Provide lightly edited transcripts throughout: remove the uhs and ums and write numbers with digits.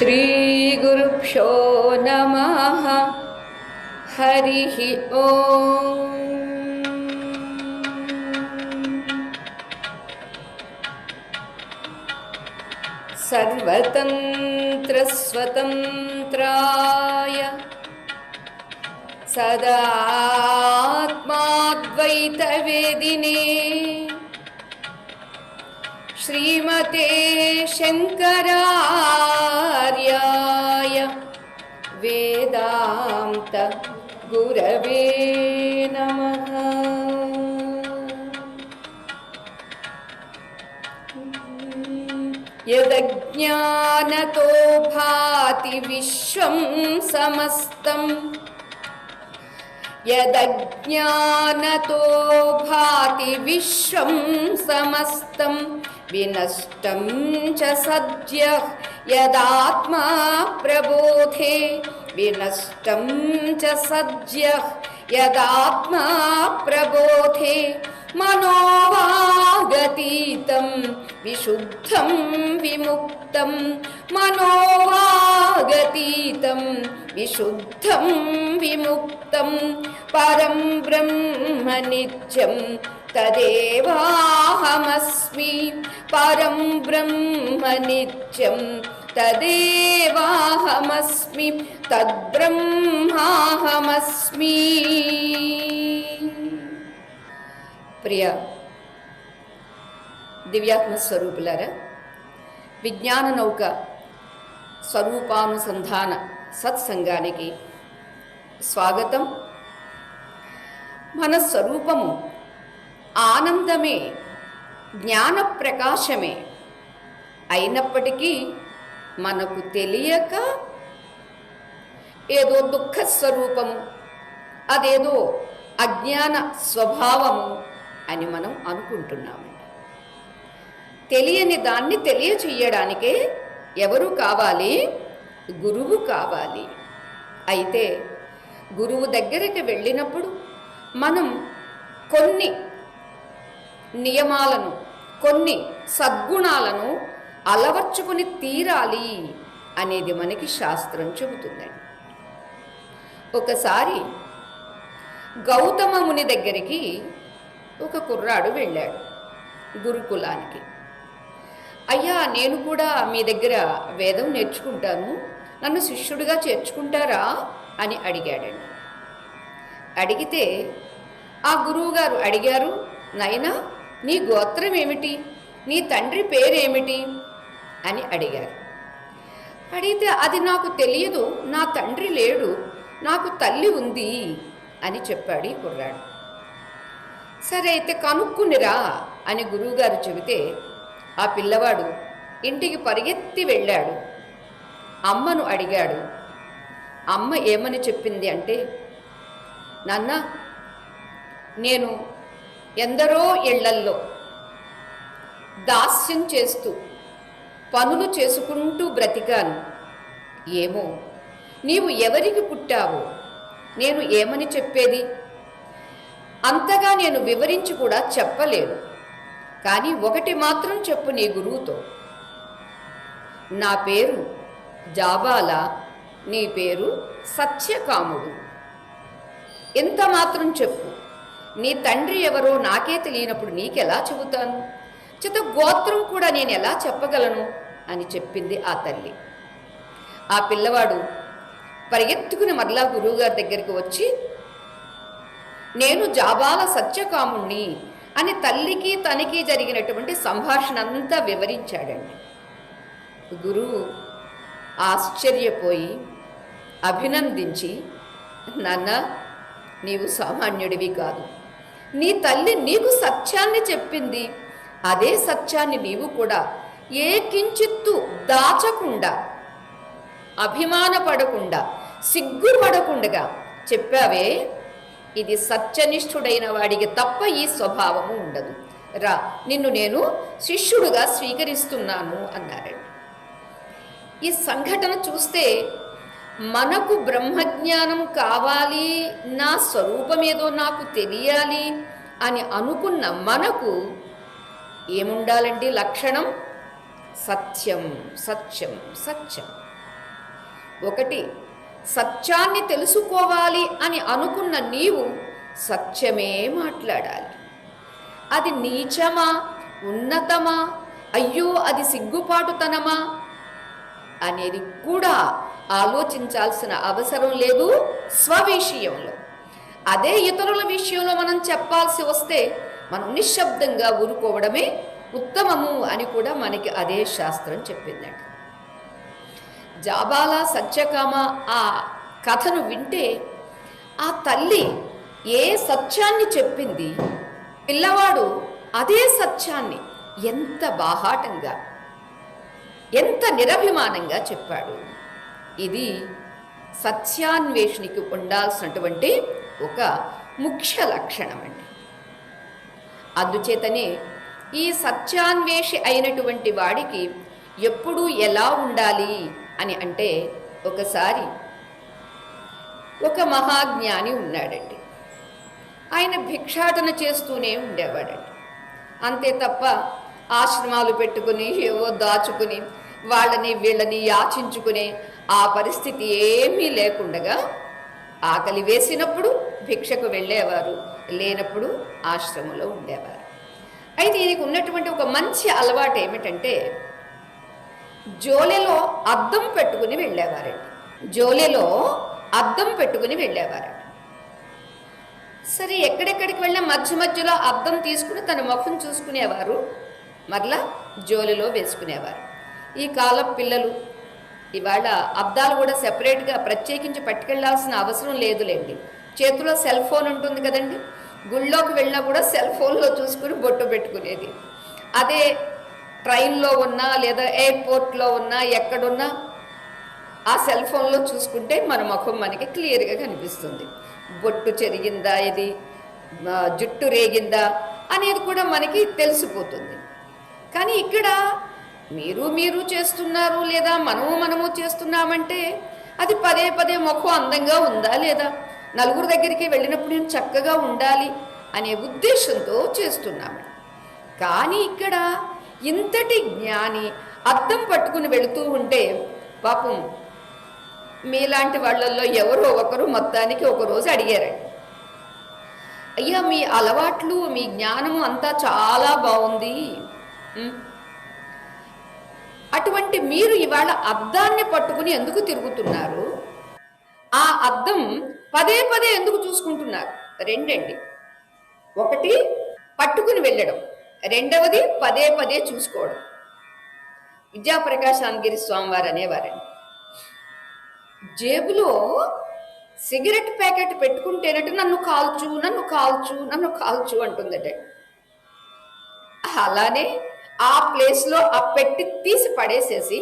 श्रीगुरुभ्यो नमः। हरिः ओम्। सर्वतन्त्रस्वतन्त्राय सदात्माद्वैतवेदिने श्रीमते शंकरार्याय वेदांत गुरवे नमः। यदज्ञानतो भाति विश्वं समस्तं, यदज्ञानतो भाति विश्वं समस्तं विनष्टं च सद्यः यदात्मा प्रबोधे, विनष्टं च सद्यः यदात्मा प्रबोधे। मनोवागतीतं विशुद्धं विमुक्तं, मनोवागतीतं विशुद्धं विमुक्तं परं ब्रह्म नित्यं तदेवाहमस्मि, परं ब्रह्म नित्यं तदेवाहमस्मि, तद्ब्रह्माहमस्मि। ప్రియ దివ్యాత్మ స్వరూపులారా, విజ్ఞాన నౌక స్వరూపానుసంధాన సత్సంగానికి స్వాగతం. మన స్వరూపము ఆనందమే, జ్ఞాన ప్రకాశమే అయినప్పటికీ మనకు తెలియక ఏదో దుఃఖ స్వరూపము, అదేదో అజ్ఞాన స్వభావము అని మనం అనుకుంటున్నామండి. తెలియని దాన్ని తెలియచేయడానికే ఎవరు కావాలి? గురువు కావాలి. అయితే గురువు దగ్గరికి వెళ్ళినప్పుడు మనం కొన్ని నియమాలను, కొన్ని సద్గుణాలను అలవర్చుకుని తీరాలి అనేది మనకి శాస్త్రం చెబుతుందండి. ఒకసారి గౌతమ ముని దగ్గరికి ఒక కుర్రాడు వెళ్ళాడు గురుకులానికి. అయ్యా, నేను కూడా మీ దగ్గర వేదం నేర్చుకుంటాను, నన్ను శిష్యుడిగా చేర్చుకుంటారా అని అడిగాడండి. అడిగితే ఆ గురువుగారు అడిగారు, నాయనా నీ గోత్రం ఏమిటి, నీ తండ్రి పేరేమిటి అని అడిగారు. అడిగితే అది నాకు తెలియదు, నా తండ్రి లేడు, నాకు తల్లి ఉంది అని చెప్పాడు ఈ కుర్రాడు. సరే అయితే కనుక్కునిరా అని గురువుగారు చెబితే ఆ పిల్లవాడు ఇంటికి పరిగెత్తి వెళ్ళాడు. అమ్మను అడిగాడు. అమ్మ ఏమని చెప్పింది అంటే, నాన్న, నేను ఎందరో ఇళ్లల్లో దాస్యం చేస్తూ పనులు చేసుకుంటూ బ్రతికాను. ఏమో నీవు ఎవరికి పుట్టావో నేను ఏమని చెప్పేది? అంతగా నేను వివరించి కూడా చెప్పలేను. కానీ ఒకటి మాత్రం చెప్పు నీ గురువుతో, నా పేరు జాబాల, నీ పేరు సత్యకాముడు. ఇంత మాత్రం చెప్పు. నీ తండ్రి ఎవరో నాకే తెలియనప్పుడు నీకెలా చెబుతాను? చేత గోత్రం కూడా నేను ఎలా చెప్పగలను అని చెప్పింది ఆ తల్లి. ఆ పిల్లవాడు పరిగెత్తుకుని మరలా గురువుగారి దగ్గరికి వచ్చి, నేను జాబాల సత్యకాముణ్ణి అని తల్లికి తనకి జరిగినటువంటి సంభాషణ అంతా వివరించాడండి. గురువు ఆశ్చర్యపోయి అభినందించి, నాన్న, నీవు సామాన్యుడివి కాదు, నీ తల్లి నీకు సత్యాన్ని చెప్పింది, అదే సత్యాన్ని నీవు కూడా ఏ కించిత్తు దాచకుండా, అభిమానపడకుండా సిగ్గుపడకుండగా చెప్పావే, ఇది సత్యనిష్ఠుడైన వాడికి తప్ప ఈ స్వభావము ఉండదు. రా, నిన్ను నేను శిష్యుడుగా స్వీకరిస్తున్నాను అన్నారండి. ఈ సంఘటన చూస్తే మనకు బ్రహ్మజ్ఞానం కావాలి, నా స్వరూపమేదో నాకు తెలియాలి అని అనుకున్న మనకు ఏముండాలండి లక్షణం? సత్యం, సత్యం, సత్యం. ఒకటి, సత్యాన్ని తెలుసుకోవాలి అని అనుకున్న నీవు సత్యమే మాట్లాడాలి. అది నీచమా, ఉన్నతమా, అయ్యో అది సిగ్గుపాటుతనమా అనేది కూడా ఆలోచించాల్సిన అవసరం లేదు స్వవిషయంలో. అదే ఇతరుల విషయంలో మనం చెప్పాల్సి వస్తే మనం నిశ్శబ్దంగా ఊరుకోవడమే ఉత్తమము అని కూడా మనకి అదే శాస్త్రం చెప్పిందండి. జాబాల సత్యకామ ఆ కథను వింటే ఆ తల్లి ఏ సత్యాన్ని చెప్పింది, పిల్లవాడు అదే సత్యాన్ని ఎంత బాహాటంగా, ఎంత నిరభిమానంగా చెప్పాడు. ఇది సత్యాన్వేషణకి ఉండాల్సినటువంటి ఒక ముఖ్య లక్షణం అండి. అందుచేతనే ఈ సత్యాన్వేషి అయినటువంటి వాడికి ఎప్పుడు ఎలా ఉండాలి అని అంటే, ఒకసారి ఒక మహాజ్ఞాని ఉన్నాడండి. ఆయన భిక్షాటన చేస్తూనే ఉండేవాడండి. అంతే తప్ప ఆశ్రమాలు పెట్టుకుని ఏవో దాచుకుని వాళ్ళని వీళ్ళని యాచించుకునే ఆ పరిస్థితి ఏమీ లేకుండగా ఆకలి వేసినప్పుడు భిక్షకు వెళ్ళేవారు, లేనప్పుడు ఆశ్రమంలో ఉండేవారు. అయితే ఈయనకు ఉన్నటువంటి ఒక మంచి అలవాటు ఏమిటంటే, జోలెలో అద్దం పెట్టుకుని వెళ్ళేవారండి. జోలెలో అద్దం పెట్టుకుని వెళ్ళేవారండి. సరే, ఎక్కడెక్కడికి వెళ్ళినా మధ్య మధ్యలో అద్దం తీసుకుని తన ముఖం చూసుకునేవారు, మరలా జోలిలో వేసుకునేవారు. ఈ కాలం పిల్లలు ఇవాళ అద్దాలు కూడా సెపరేట్గా ప్రత్యేకించి పట్టుకెళ్లాల్సిన అవసరం లేదులేండి. చేతిలో సెల్ ఫోన్ ఉంటుంది కదండి, గుళ్ళోకి వెళ్ళినా కూడా సెల్ ఫోన్లో చూసుకుని బొట్టు పెట్టుకునేది. అదే ట్రైన్లో ఉన్నా లేదా ఎయిర్పోర్ట్లో ఉన్నా ఎక్కడున్నా ఆ సెల్ ఫోన్లో చూసుకుంటే మన ముఖం మనకి క్లియర్గా కనిపిస్తుంది. బొట్టు చెరిగిందా, ఇది జుట్టు రేగిందా అనేది కూడా మనకి తెలిసిపోతుంది. కానీ ఇక్కడ మీరు చేస్తున్నారు లేదా మనము చేస్తున్నామంటే అది పదే పదే ముఖం అందంగా ఉందా లేదా, నలుగురు దగ్గరికి వెళ్ళినప్పుడు నేను చక్కగా ఉండాలి అనే ఉద్దేశంతో చేస్తున్నాము. కానీ ఇక్కడ ఇంతటి జ్ఞాని అద్దం పట్టుకుని వెళుతూ ఉంటే పాపం మీలాంటి వాళ్ళల్లో ఎవరో ఒకరు మొత్తానికి ఒకరోజు అడిగారండి, అయ్యా మీ అలవాట్లు మీ జ్ఞానము అంతా చాలా బాగుంది, అటువంటి మీరు ఇవాళ అద్దాన్ని పట్టుకుని ఎందుకు తిరుగుతున్నారు? ఆ అద్దం పదే పదే ఎందుకు చూసుకుంటున్నారు? రెండండి, ఒకటి పట్టుకుని వెళ్ళడం, రెండవది పదే పదే చూసుకోవడం. విద్యాప్రకాశానందగిరి స్వామివారు అనేవారండి, జేబులో సిగరెట్ ప్యాకెట్ పెట్టుకుంటేనట్టు నన్ను కాల్చు నన్ను కాల్చు నన్ను కాల్చు అంటుందట. అలానే ఆ ప్లేస్లో ఆ పెట్టి తీసి పడేసేసి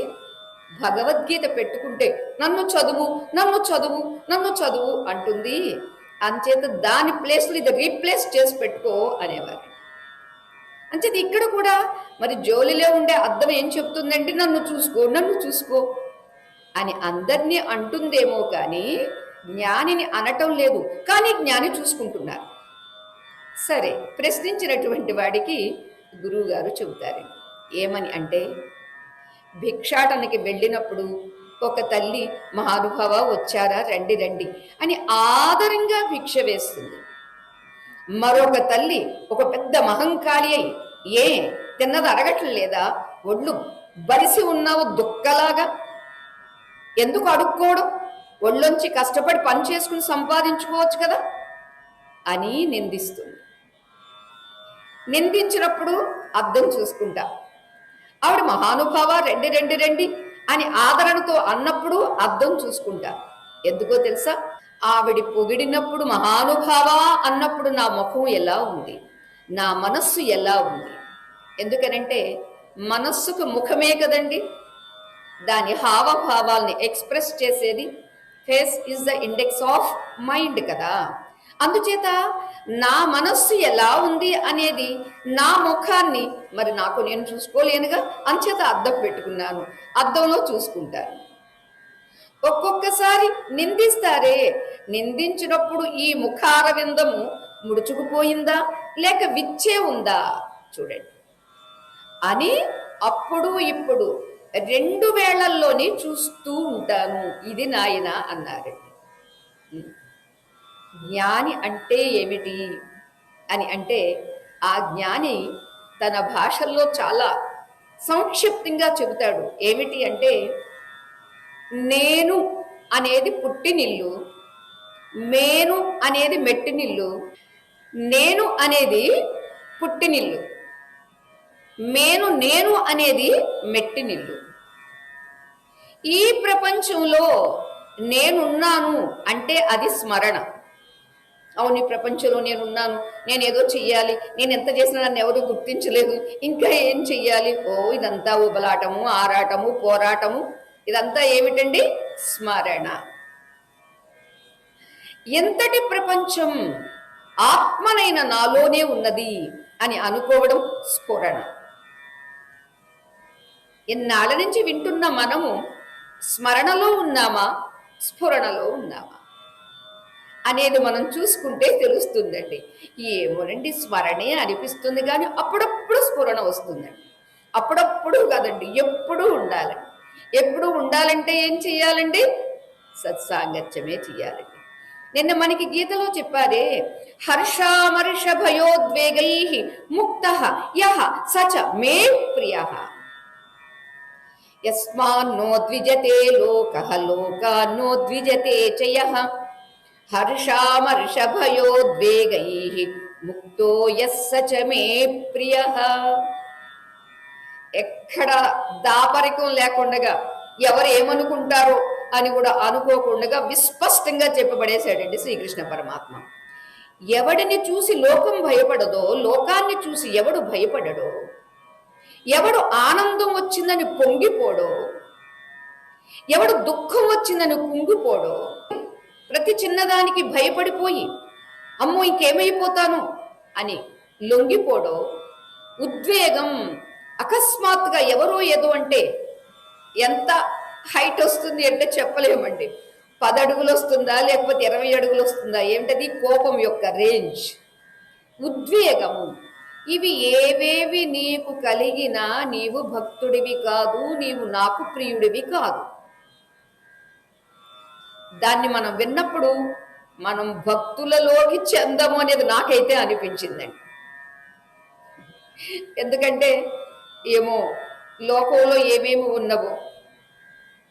భగవద్గీత పెట్టుకుంటే నన్ను చదువు నన్ను చదువు నన్ను చదువు అంటుంది, అంచేత దాని ప్లేస్లో ఇది రీప్లేస్ చేసి పెట్టుకో అనేవారు. అంచేత ఇక్కడ కూడా మరి జోలిలో ఉండే అద్దం ఏం చెప్తుందంటే నన్ను చూసుకో నన్ను చూసుకో అని అందరినీ అంటుందేమో కానీ జ్ఞానిని అనటం లేదు. కానీ జ్ఞాని చూసుకుంటున్నారు. సరే, ప్రశ్నించినటువంటి వాడికి గురువుగారు చెబుతారు ఏమని అంటే, భిక్షాటనకి వెళ్ళినప్పుడు ఒక తల్లి మహానుభావ వచ్చారా, రండి రండి అని ఆదరంగా భిక్ష వేస్తుంది. మరొక తల్లి ఒక పెద్ద మహంకాళి అయి, ఏ తిన్నది అరగట్లేదా, ఒళ్ళు బలిసి ఉన్నావు దుక్కలాగా, ఎందుకు అడుక్కోవడం, ఒళ్ళొంచి కష్టపడి పని చేసుకుని సంపాదించుకోవచ్చు కదా అని నిందిస్తుంది. నిందించినప్పుడు అద్దం చూసుకుంటా, ఆవిడ మహానుభావ రండి రండి రండి అని ఆదరణతో అన్నప్పుడు అద్దం చూసుకుంటా. ఎందుకో తెలుసా, ఆవిడ పొగిడినప్పుడు మహానుభావ అన్నప్పుడు నా ముఖం ఎలా ఉంది, నా మనస్సు ఎలా ఉంది. ఎందుకనంటే మనస్సుకు ముఖమే కదండి దాని హావభావాల్ని ఎక్స్ప్రెస్ చేసేది. Face is the index of mind కదా. అందుచేత నా మనస్సు ఎలా ఉంది అనేది నా ముఖాన్ని మరి నాకు నేను చూసుకోలేనుగా, అంచేత అద్దం పెట్టుకున్నాను, అద్దంలో చూసుకుంటాను. ఒక్కొక్కసారి నిందిస్తారే, నిందించినప్పుడు ఈ ముఖారవిందము ముడుచుకుపోయిందా లేక విచ్చే ఉందా చూడండి అని అప్పుడు ఇప్పుడు రెండు వేళల్లోనే చూస్తూ ఉంటాను. ఇది నాయన అన్నారండి. జ్ఞాని అంటే ఏమిటి అని అంటే, ఆ జ్ఞాని తన భాషల్లో చాలా సంక్షిప్తంగా చెబుతాడు. ఏమిటి అంటే, నేను అనేది పుట్టినిల్లు, మేను అనేది మెట్టినిల్లు, నేను అనేది పుట్టినిల్లు, నేను అనేది మెట్టినిల్లు. ఈ ప్రపంచంలో నేనున్నాను అంటే అది స్మరణ. అవును, ఈ ప్రపంచంలో నేనున్నాను, నేనేదో చెయ్యాలి, నేను ఎంత చేసినా నన్ను ఎవరు గుర్తించలేదు, ఇంకా ఏం చెయ్యాలి, ఇదంతా ఉబలాటము, ఆరాటము, పోరాటము, ఇదంతా ఏమిటండి? స్మరణ. ఎంతటి ప్రపంచం ఆత్మనైన నాలోనే ఉన్నది అని అనుకోవడం స్ఫురణ. ఎన్నాళ్ళ నుంచి వింటున్న మనము స్మరణలో ఉన్నామా, స్ఫురణలో ఉన్నామా అనేది మనం చూసుకుంటే తెలుస్తుందండి. ఏమోనండి, స్మరణే అనిపిస్తుంది కానీ అప్పుడప్పుడు స్ఫురణ వస్తుందండి. అప్పుడప్పుడు కాదండి, ఎప్పుడూ ఉండాలండి. ఎప్పుడు ఉండాలంటే ఏం చెయ్యాలండి? సత్సాంగత్యమే చెయ్యాలండి. నిన్న మనకి గీతలో చెప్పారే, హర్షామర్ష భయోద్వేగై ముక్త యః సచ మే ప్రియః. యస్మాన్నో ద్విజతే లోకః లోకాన్నో ద్విజతే చ యః హర్షామర్ష భయోద్వేగై ముక్తో యస్స చ మే ప్రియః. ఎక్కడ దాపరికం లేకుండా, ఎవరు ఏమనుకుంటారో అని కూడా అనుకోకుండా విస్పష్టంగా చెప్పబడేశాడండి శ్రీకృష్ణ పరమాత్మ. ఎవడిని చూసి లోకం భయపడదో, లోకాన్ని చూసి ఎవడు భయపడడో, ఎవడు ఆనందం వచ్చిందని పొంగిపోడో, ఎవడు దుఃఖం వచ్చిందని కుంగిపోడో, ప్రతి చిన్నదానికి భయపడిపోయి అమ్మో ఇంకేమైపోతాను అని లొంగిపోడో, ఉద్వేగం అకస్మాత్తుగా ఎవరో ఏదో అంటే ఎంత హైట్ వస్తుంది అంటే చెప్పలేమండి. 10 అడుగులు వస్తుందా లేకపోతే 20 అడుగులు వస్తుందా, ఏమిటది? కోపం యొక్క రేంజ్, ఉద్వేగము. ఇవి ఏవేవి నీకు కలిగినా నీవు భక్తుడివి కాదు, నీవు నాకు ప్రియుడివి కాదు. దాన్ని మనం విన్నప్పుడు మనం భక్తులలోకి చెందము అనేది నాకైతే అనిపించిందండి. ఎందుకంటే ఏమో లోకంలో ఏమేమి ఉన్నవో,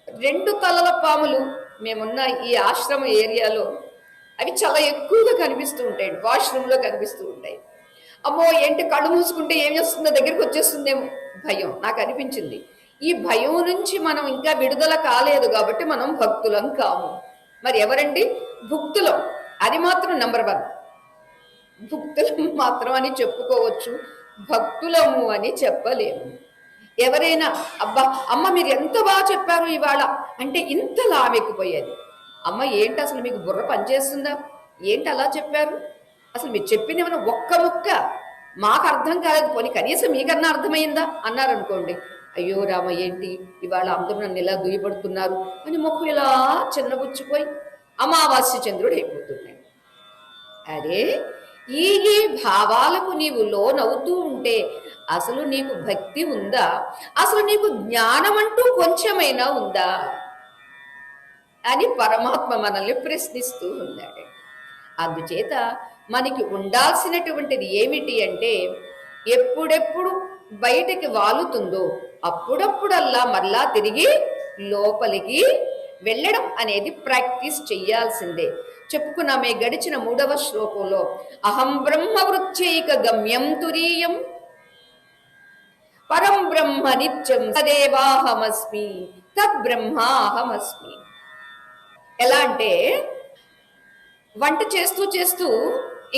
2 తలల పాములు మేమున్న ఈ ఆశ్రమ ఏరియాలో అవి చాలా ఎక్కువగా కనిపిస్తూ ఉంటాయండి. వాష్రూమ్లో కనిపిస్తూ ఉంటాయి. అమ్మో ఏంటి, కళ్ళు మూసుకుంటే ఏం చేస్తుందో, దగ్గరికి వచ్చేస్తుందేమో భయం నాకు అనిపించింది. ఈ భయం నుంచి మనం ఇంకా విడుదల కాలేదు కాబట్టి మనం భక్తులం కాము. మరి ఎవరండి భుక్తులం? అది మాత్రం నెంబర్ 1. భుక్తులం మాత్రం అని చెప్పుకోవచ్చు, భక్తులము అని చెప్పలేము. ఎవరైనా అబ్బా అమ్మ మీరు ఎంత బాగా చెప్పారు ఇవాళ అంటే ఇంత లావెక్కిపోయేది. అమ్మ ఏంటి అసలు మీకు బుర్ర పనిచేస్తుందా, ఏంటి అలా చెప్పారు, అసలు మీరు చెప్పింది ఏమైనా ఒక్క ముక్క మాకు అర్థం కాలేదు, పోనీ కనీసం మీకన్నా అర్థమైందా అన్నారనుకోండి, అయ్యో రామ ఏంటి ఇవాళ అందరూ నన్ను ఇలా దుయ్యపడుతున్నారు అని ముఖం ఇలా చిన్నబుచ్చిపోయి అమావాస్య చంద్రుడు అయిపోతున్నాడు. అరే ఈ భావాలకు నీవు లోనవుతూ ఉంటే అసలు నీకు భక్తి ఉందా, అసలు నీకు జ్ఞానం అంటూ కొంచెమైనా ఉందా అని పరమాత్మ మనల్ని ప్రశ్నిస్తూ ఉన్నాడు. అందుచేత మనకి ఉండాల్సినటువంటిది ఏమిటి అంటే, ఎప్పుడెప్పుడు బయటికి వాలుతుందో అప్పుడప్పుడల్లా మరలా తిరిగి లోపలికి వెళ్ళడం అనేది ప్రాక్టీస్ చెయ్యాల్సిందే. చెప్పుకున్నామే గడిచిన 3వ శ్లోకంలో, అహం బ్రహ్మ వృత్యైక గమ్యం తురీయం పరం బ్రహ్మ నిత్యం తదేవాహమస్మి తద్బ్రహ్మాహమస్మి. ఎలా అంటే, వంట చేస్తూ చేస్తూ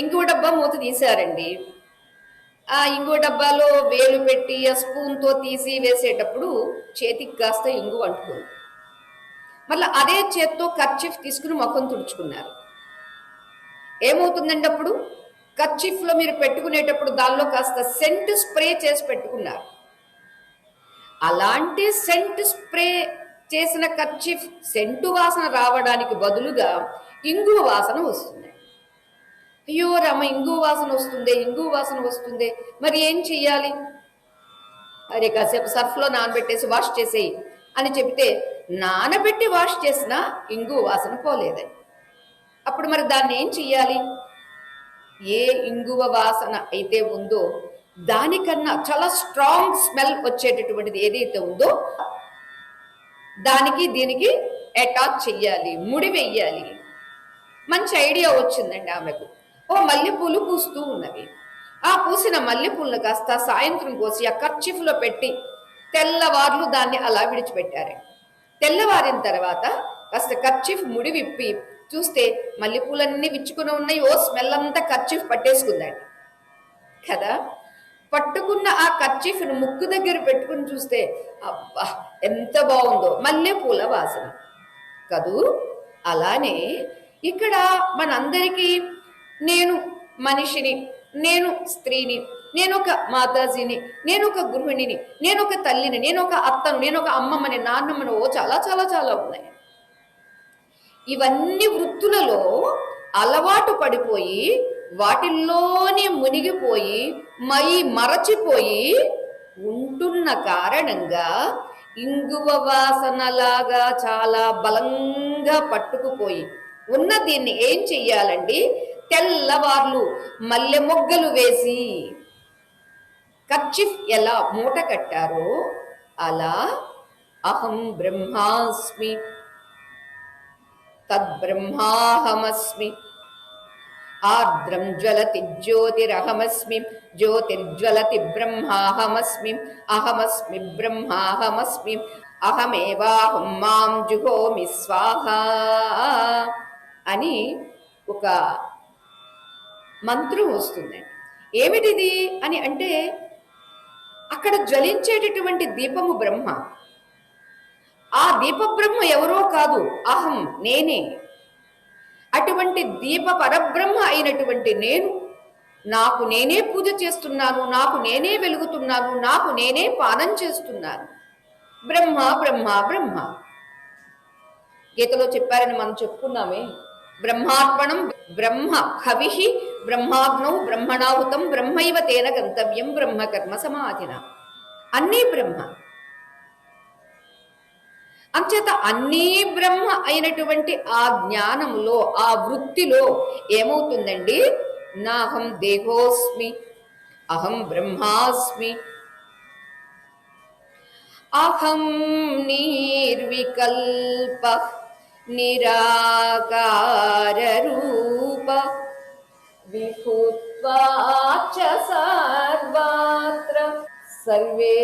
ఇంకో డబ్బా మూత తీశారండి. ఆ ఇంకో డబ్బాలో వేలు పెట్టి ఆ స్పూన్తో తీసి వేసేటప్పుడు చేతికి కాస్త ఇంగు అంటుకుంది. మళ్ళీ అదే చేత్తో కర్చీఫ్ తీసుకుని ముఖం తుడుచుకున్నారు. ఏమవుతుందండి అప్పుడు? కర్చీఫ్లో మీరు పెట్టుకునేటప్పుడు దానిలో కాస్త సెంట్ స్ప్రే చేసి పెట్టుకున్నారు. అలాంటి సెంట్ స్ప్రే చేసిన కర్చీఫ్ సెంటు వాసన రావడానికి బదులుగా ఇంగు వాసన వస్తుంది. అయ్యో రామ, ఇంగు వాసన వస్తుంది, ఇంగు వాసన వస్తుంది, మరి ఏం చెయ్యాలి? అరే కాసేపు సర్ఫ్లో నానబెట్టేసి వాష్ చేసేయి అని చెబితే నానబెట్టి వాష్ చేసినా ఇంగు వాసన పోలేదని. అప్పుడు మరి దాన్ని ఏం చెయ్యాలి? ఏ ఇంగువ వాసన అయితే ఉందో దానికన్నా చాలా స్ట్రాంగ్ స్మెల్ వచ్చేటటువంటిది ఏదైతే ఉందో దానికి దీనికి అటాచ్ చెయ్యాలి, ముడి వెయ్యాలి. మంచి ఐడియా వచ్చిందండి ఆమెకు. మల్లెపూలు పూస్తూ ఉన్నవి. ఆ పూసిన మల్లెపూలను కాస్త సాయంత్రం కోసి ఆ కర్చీఫ్లో పెట్టి తెల్లవార్లు దాన్ని అలా విడిచిపెట్టారు. తెల్లవారిన తర్వాత కాస్త కర్చీఫ్ ముడి విప్పి చూస్తే మల్లెపూలన్నీ విచ్చుకుని ఉన్నాయి. స్మెల్ అంతా కర్చీఫ్ పట్టేసుకుందండి కదా. పట్టుకున్న ఆ కర్చీఫ్ను ముక్కు దగ్గర పెట్టుకుని చూస్తే అబ్బా ఎంత బాగుందో, మల్లెపూల వాసన కదూ. అలానే ఇక్కడ మనందరికీ నేను మనిషిని, నేను స్త్రీని, నేను ఒక మాతాజీని, నేను ఒక గృహిణిని, నేను ఒక తల్లిని, నేను ఒక అత్తను, నేను ఒక అమ్మమ్మని, నాన్నమ్మను, చాలా చాలా చాలా ఉన్నాయి. ఇవన్నీ వృత్తులలో అలవాటు పడిపోయి వాటిల్లోనే మునిగిపోయి మరచిపోయి ఉంటున్న కారణంగా ఇంగువ వాసనలాగా చాలా బలంగా పట్టుకుపోయి ఉన్న దీన్ని ఏం చెయ్యాలండి? తెల్లవార్లు మల్లె మొగ్గలు వేసి కర్చీఫ్ ఎలా మూట కట్టారో అలా అహం బ్రహ్మాస్మి తద్బ్రహ్మాహమస్మి ఆర్ద్రం జ్వలతి జ్యోతిరహమస్మి జ్యోతిర్జ్వలతి బ్రహ్మాహమస్మి అహమస్మి బ్రహ్మాహమస్మి అహమేవాహం మాం జుహోమి స్వాహ అని ఒక మంత్రం వస్తుందండి. ఏమిటిది అని అంటే అక్కడ జ్వలించేటటువంటి దీపము బ్రహ్మ. ఆ దీప బ్రహ్మ ఎవరో కాదు, అహం, నేనే. అటువంటి దీప పరబ్రహ్మ అయినటువంటి నేను నాకు నేనే పూజ చేస్తున్నాను, నాకు నేనే వెలుగుతున్నాను, నాకు నేనే పానం చేస్తున్నాను. బ్రహ్మ బ్రహ్మ బ్రహ్మ గీతలో చెప్పారని మనం చెప్పుకున్నామే. బ్రహ్మార్పణం బ్రహ్మ హవిహి బ్రహ్మాగ్నౌ బ్రహ్మణాహుతం బ్రహ్మైవ తేన గంతవ్యం బ్రహ్మకర్మ సమాధిన. అన్నీ బ్రహ్మ. అంచేత అన్నీ బ్రహ్మ అయినటువంటి ఆ జ్ఞానములో, ఆ వృత్తిలో ఏమవుతుందండి? నాహం దేహోస్మి అహం బ్రహ్మాస్మి అహం నిర్వికల్ప నిరాకార రూప విభుత్వాచ సర్వత్ర సర్వేంద్రియాణాం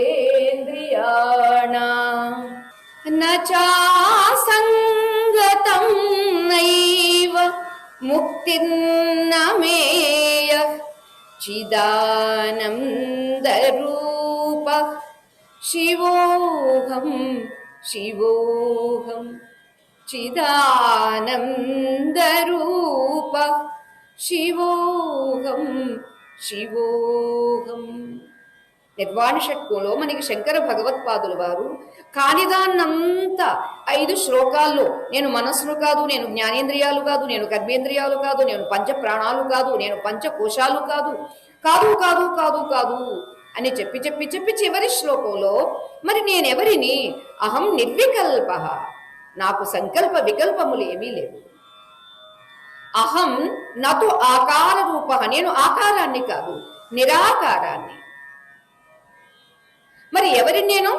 నచాసంగతం నైవ ముక్తిర్నమేయ చిదానందరూప శివోహం శివోహం చిదానందరూప శివోహం శివోహం. నిర్వాణ షట్కంలో మనకి శంకర భగవత్పాదుల వారు కానిదాన్నంతా 5 శ్లోకాల్లో నేను మనస్సును కాదు, నేను జ్ఞానేంద్రియాలు కాదు, నేను కర్మేంద్రియాలు కాదు, నేను పంచ ప్రాణాలు కాదు, నేను పంచకోశాలు కాదు, కాదు కాదు కాదు కాదు అని చెప్పి చెప్పి చెప్పి చివరి శ్లోకంలో మరి నేనెవరిని? అహం నిర్వికల్ప, నాకు సంకల్ప వికల్పములు ఏమీ లేవు. అహం నతు ఆకార రూప, నేను ఆకారాన్ని కాదు, నిరాకారాన్ని. మరి ఎవరి నేను?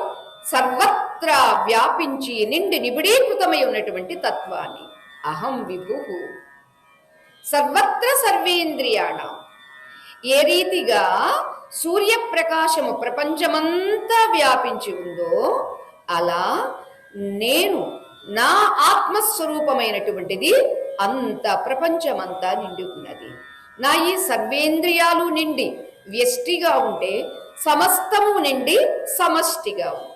సర్వత్రా వ్యాపించి నిండి నిబిడీకృతమై ఉన్నటువంటి తత్వాన్ని. అహం విభు సర్వత్ర సర్వేంద్రియాణం. ఏ రీతిగా సూర్యప్రకాశము ప్రపంచమంతా వ్యాపించి ఉందో అలా నేను నా ఆత్మస్వరూపమైనటువంటిది అంత ప్రపంచమంతా నిండి ఉన్నది. నా ఈ సర్వేంద్రియాలు నిండి వ్యష్టిగా ఉంటే సమస్తము నిండి సమష్టిగా ఉంది.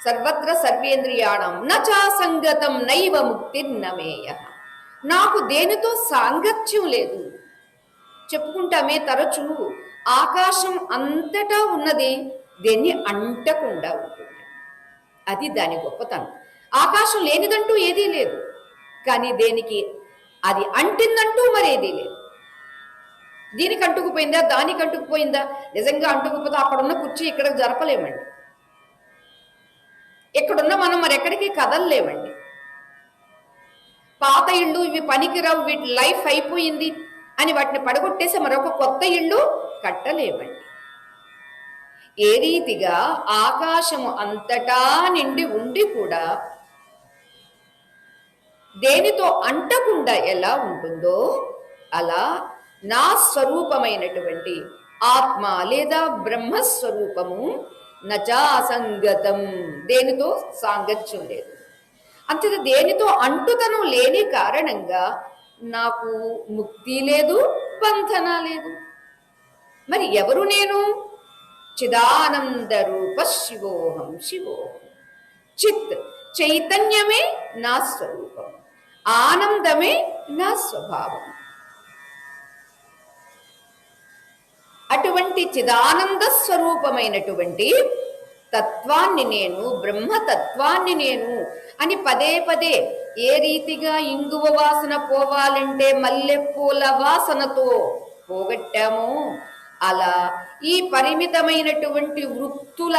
సర్వత్ర సర్వేంద్రియాణం నచా సంగతం నైవ ముక్తిర్నమేయ. నాకు దేనితో సాంగత్యం లేదు. చెప్పుకుంటామే తరచు, ఆకాశం అంతటా ఉన్నది దేన్ని అంటకుండా ఉంటుంది. అది దాని గొప్పతనం. ఆకాశం లేనిదంటూ ఏదీ లేదు, కానీ దేనికి అది అంటిందంటూ మరేదీ లేదు. దీనికి అంటుకుపోయిందా, దానికి అంటుకుపోయిందా? నిజంగా అంటుకుపోతే అక్కడున్న కుర్చీ ఇక్కడ జరపలేమండి, ఎక్కడున్న మనం మరి ఎక్కడికి కదలలేమండి. పాత ఇళ్ళు ఇవి పనికిరావు, వీటి లైఫ్ అయిపోయింది అని వాటిని పడగొట్టేసి మరొక కొత్త ఇళ్ళు కట్టలేమండి. ఏ రీతిగా ఆకాశము అంతటా నిండి ఉండి కూడా దేనితో అంటకుండా ఎలా ఉంటుందో, అలా నా స్వరూపమైనటువంటి ఆత్మ లేదా బ్రహ్మస్వరూపము నచా అసంగతం, దేనితో సాంగత్యం లేదు. అంతే, దేనితో అంటుతనం లేని కారణంగా నాకు ముక్తి లేదు, బంధన లేదు. మరి ఎవరు నేను? చిదానంద రూప శివోహం శివోహం. చిత్ చైతన్యమే నా స్వరూపం, ఆనందమే నా స్వభావం. అటువంటి చిదానంద స్వరూపమైనటువంటి తత్వాన్ని నేను, బ్రహ్మతత్వాన్ని నేను అని పదే పదే, ఏ రీతిగా ఇంగువ వాసన పోవాలంటే మల్లెపూల వాసనతో పోగొట్టామో, అలా ఈ పరిమితమైనటువంటి వృత్తుల,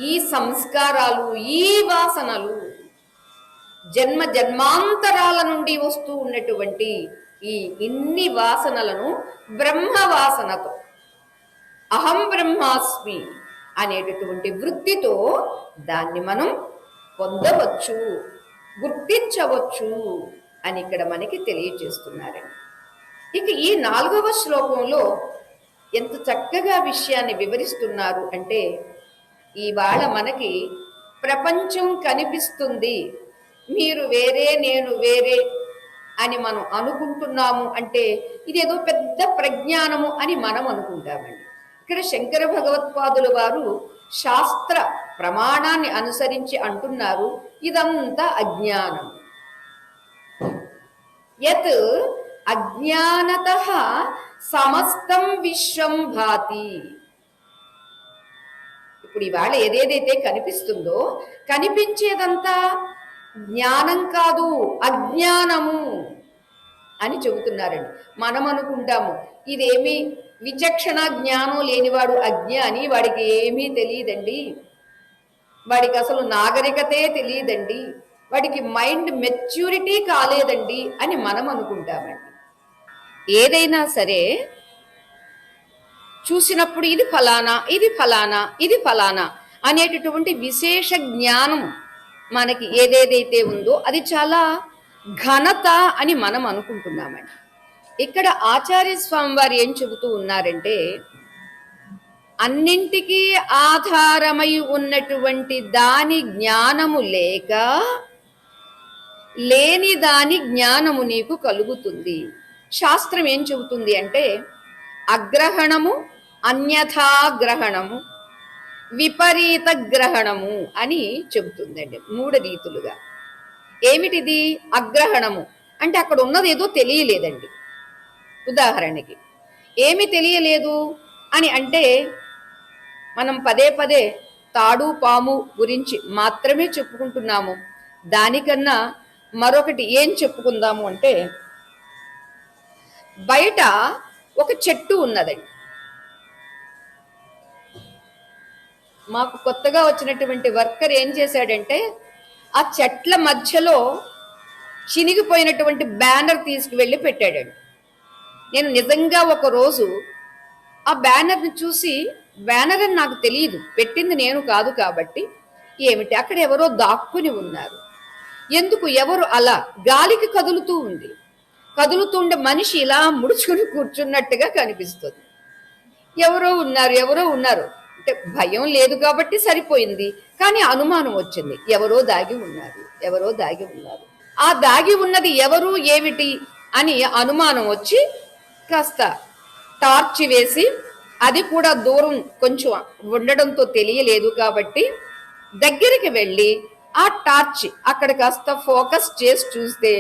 ఈ సంస్కారాలు, ఈ వాసనలు, జన్మ జన్మాంతరాల నుండి వస్తూ ఉన్నటువంటి ఈ ఇన్ని వాసనలను బ్రహ్మవాసనతో, అహం బ్రహ్మాస్మి అనేటటువంటి వృత్తితో దాన్ని మనం పొందవచ్చు, గుర్తించవచ్చు అని ఇక్కడ మనకి తెలియజేస్తున్నారండి. ఇక ఈ 4వ శ్లోకంలో ఎంత చక్కగా విషయాన్ని వివరిస్తున్నారు అంటే, ఇవాళ మనకి ప్రపంచం కనిపిస్తుంది, మీరు వేరే నేను వేరే అని మనం అనుకుంటున్నాము అంటే ఇదేదో పెద్ద ప్రజ్ఞానము అని మనం అనుకుంటామండి. ఇక్కడ శంకర భగవత్పాదుల వారు శాస్త్ర ప్రమాణాన్ని అనుసరించి అంటున్నారు, ఇదంతా అజ్ఞానం. యత్ అజ్ఞానతః సమస్తం విశ్వం భాతి. ఇప్పుడు ఇవాళ ఏదేదైతే కనిపిస్తుందో, కనిపించేదంతా జ్ఞానం కాదు, అజ్ఞానము అని చెబుతున్నారండి. మనం అనుకుంటాము ఇదేమి విచక్షణ జ్ఞానం లేనివాడు అజ్ఞాని, వాడికి ఏమీ తెలియదండి, వాడికి అసలు నాగరికతే తెలియదండి, వాడికి మైండ్ మెచ్యూరిటీ కాలేదండి అని మనం అనుకుంటామండి. ఏదైనా సరే చూసినప్పుడు ఇది ఫలానా, ఇది ఫలానా, ఇది ఫలానా అనేటటువంటి విశేష జ్ఞానం మనకి ఏదేదైతే ఉందో అది చాలా ఘనత అని మనం అనుకుంటున్నామండి. ఇక్కడ ఆచార్య స్వామి వారు ఏం చెబుతూ ఉన్నారంటే, అన్నింటికీ ఆధారమై ఉన్నటువంటి దాని జ్ఞానము లేక లేని దాని జ్ఞానము నీకు కలుగుతుంది. శాస్త్రం ఏం చెబుతుంది అంటే, అగ్రహణము, అన్యథాగ్రహణము, విపరీత గ్రహణము అని చెబుతుందండి 3 రీతులుగా. ఏమిటిది? అగ్రహణము అంటే అక్కడ ఉన్నది ఏదో తెలియలేదండి. ఉదాహరణకి ఏమి తెలియలేదు అని అంటే, మనం పదే పదే తాడు పాము గురించి మాత్రమే చెప్పుకుంటున్నాము. దానికన్నా మరొకటి ఏం చెప్పుకుందాము అంటే, బయట ఒక చెట్టు ఉన్నదండి. మాకు కొత్తగా వచ్చినటువంటి వర్కర్ ఏం చేశాడంటే, ఆ చెట్ల మధ్యలో చినిగిపోయినటువంటి బ్యానర్ తీసుకువెళ్ళి పెట్టాడండి. నేను నిజంగా ఒక రోజు ఆ బ్యానర్ని చూసి, బ్యానర్ అని నాకు తెలియదు, పెట్టింది నేను కాదు కాబట్టి, ఏమిటి అక్కడ ఎవరో దాక్కుని ఉన్నారు. ఎందుకు? ఎవరు? అలా గాలికి కదులుతూ ఉంది. కదులుతుండే మనిషి ఇలా ముడుచుకుని కూర్చున్నట్టుగా కనిపిస్తుంది. ఎవరో ఉన్నారు, ఎవరో ఉన్నారు అంటే భయం లేదు కాబట్టి సరిపోయింది, కానీ అనుమానం వచ్చింది, ఎవరో దాగి ఉన్నారు, ఎవరో దాగి ఉన్నారు. ఆ దాగి ఉన్నది ఎవరు, ఏమిటి అని అనుమానం వచ్చి కాస్త టార్చ్ వేసి, అది కూడా దూరం కొంచెం ఉండడంతో తెలియలేదు కాబట్టి దగ్గరికి వెళ్ళి ఆ టార్చ్ అక్కడ కాస్త ఫోకస్ చేసి చూస్తే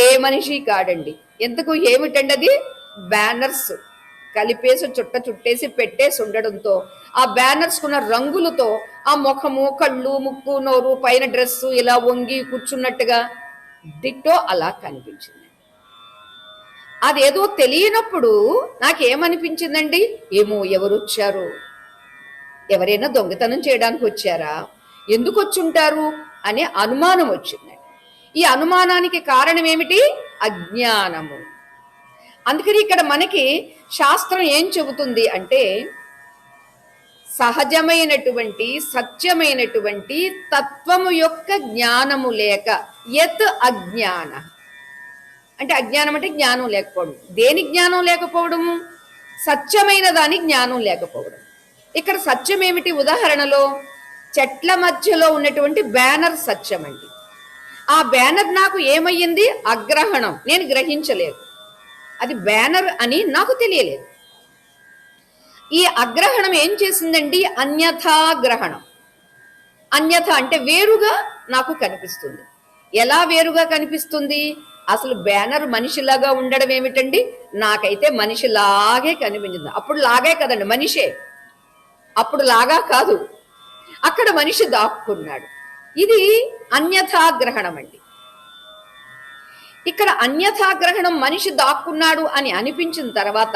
ఏ మనిషి కాడండి. ఎందుకు ఏమిటండి అది? బ్యానర్స్ కలిపేసి చుట్టేసి పెట్టేసి ఉండడంతో ఆ బ్యానర్స్ కున్న రంగులతో ఆ ముఖము, కళ్ళు, ముక్కు, నోరు, పైన డ్రెస్సు ఇలా వంగి కూర్చున్నట్టుగా డిట్టో అలా కనిపించింది. అదేదో తెలియనప్పుడు నాకేమనిపించిందండి, ఏమో ఎవరు వచ్చారు, ఎవరైనా దొంగతనం చేయడానికి వచ్చారా, ఎందుకు వచ్చుంటారు అనే అనుమానం వచ్చిందండి. ఈ అనుమానానికి కారణం ఏమిటి? అజ్ఞానము. అందుకని ఇక్కడ మనకి శాస్త్రం ఏం చెబుతుంది అంటే, సహజమైనటువంటి సత్యమైనటువంటి తత్వము యొక్క జ్ఞానము లేక యత్ అజ్ఞాన అంటే, అజ్ఞానం అంటే జ్ఞానం లేకపోవడం. దేని జ్ఞానం లేకపోవడము? సత్యమైన దాని జ్ఞానం లేకపోవడం. ఇక్కడ సత్యం ఏమిటి? ఉదాహరణలో చెట్ల మధ్యలో ఉన్నటువంటి బ్యానర్ సత్యం అండి. ఆ బ్యానర్ నాకు ఏమయ్యింది? అగ్రహణం. నేను గ్రహించలేదు, అది బ్యానర్ అని నాకు తెలియలేదు. ఈ అగ్రహణం ఏం చేసిందండి? అన్యథాగ్రహణం. అన్యథ అంటే వేరుగా నాకు కనిపిస్తుంది. ఎలా వేరుగా కనిపిస్తుంది? అసలు బ్యానర్ మనిషిలాగా ఉండడం ఏమిటండి? నాకైతే మనిషిలాగే కనిపించింది. అప్పుడు లాగే కదండి, మనిషే. అప్పుడు లాగా కాదు, అక్కడ మనిషి దాక్కున్నాడు. ఇది అన్యథాగ్రహణం అండి. ఇక్కడ అన్యథాగ్రహణం, మనిషి దాక్కున్నాడు అని అనిపించిన తర్వాత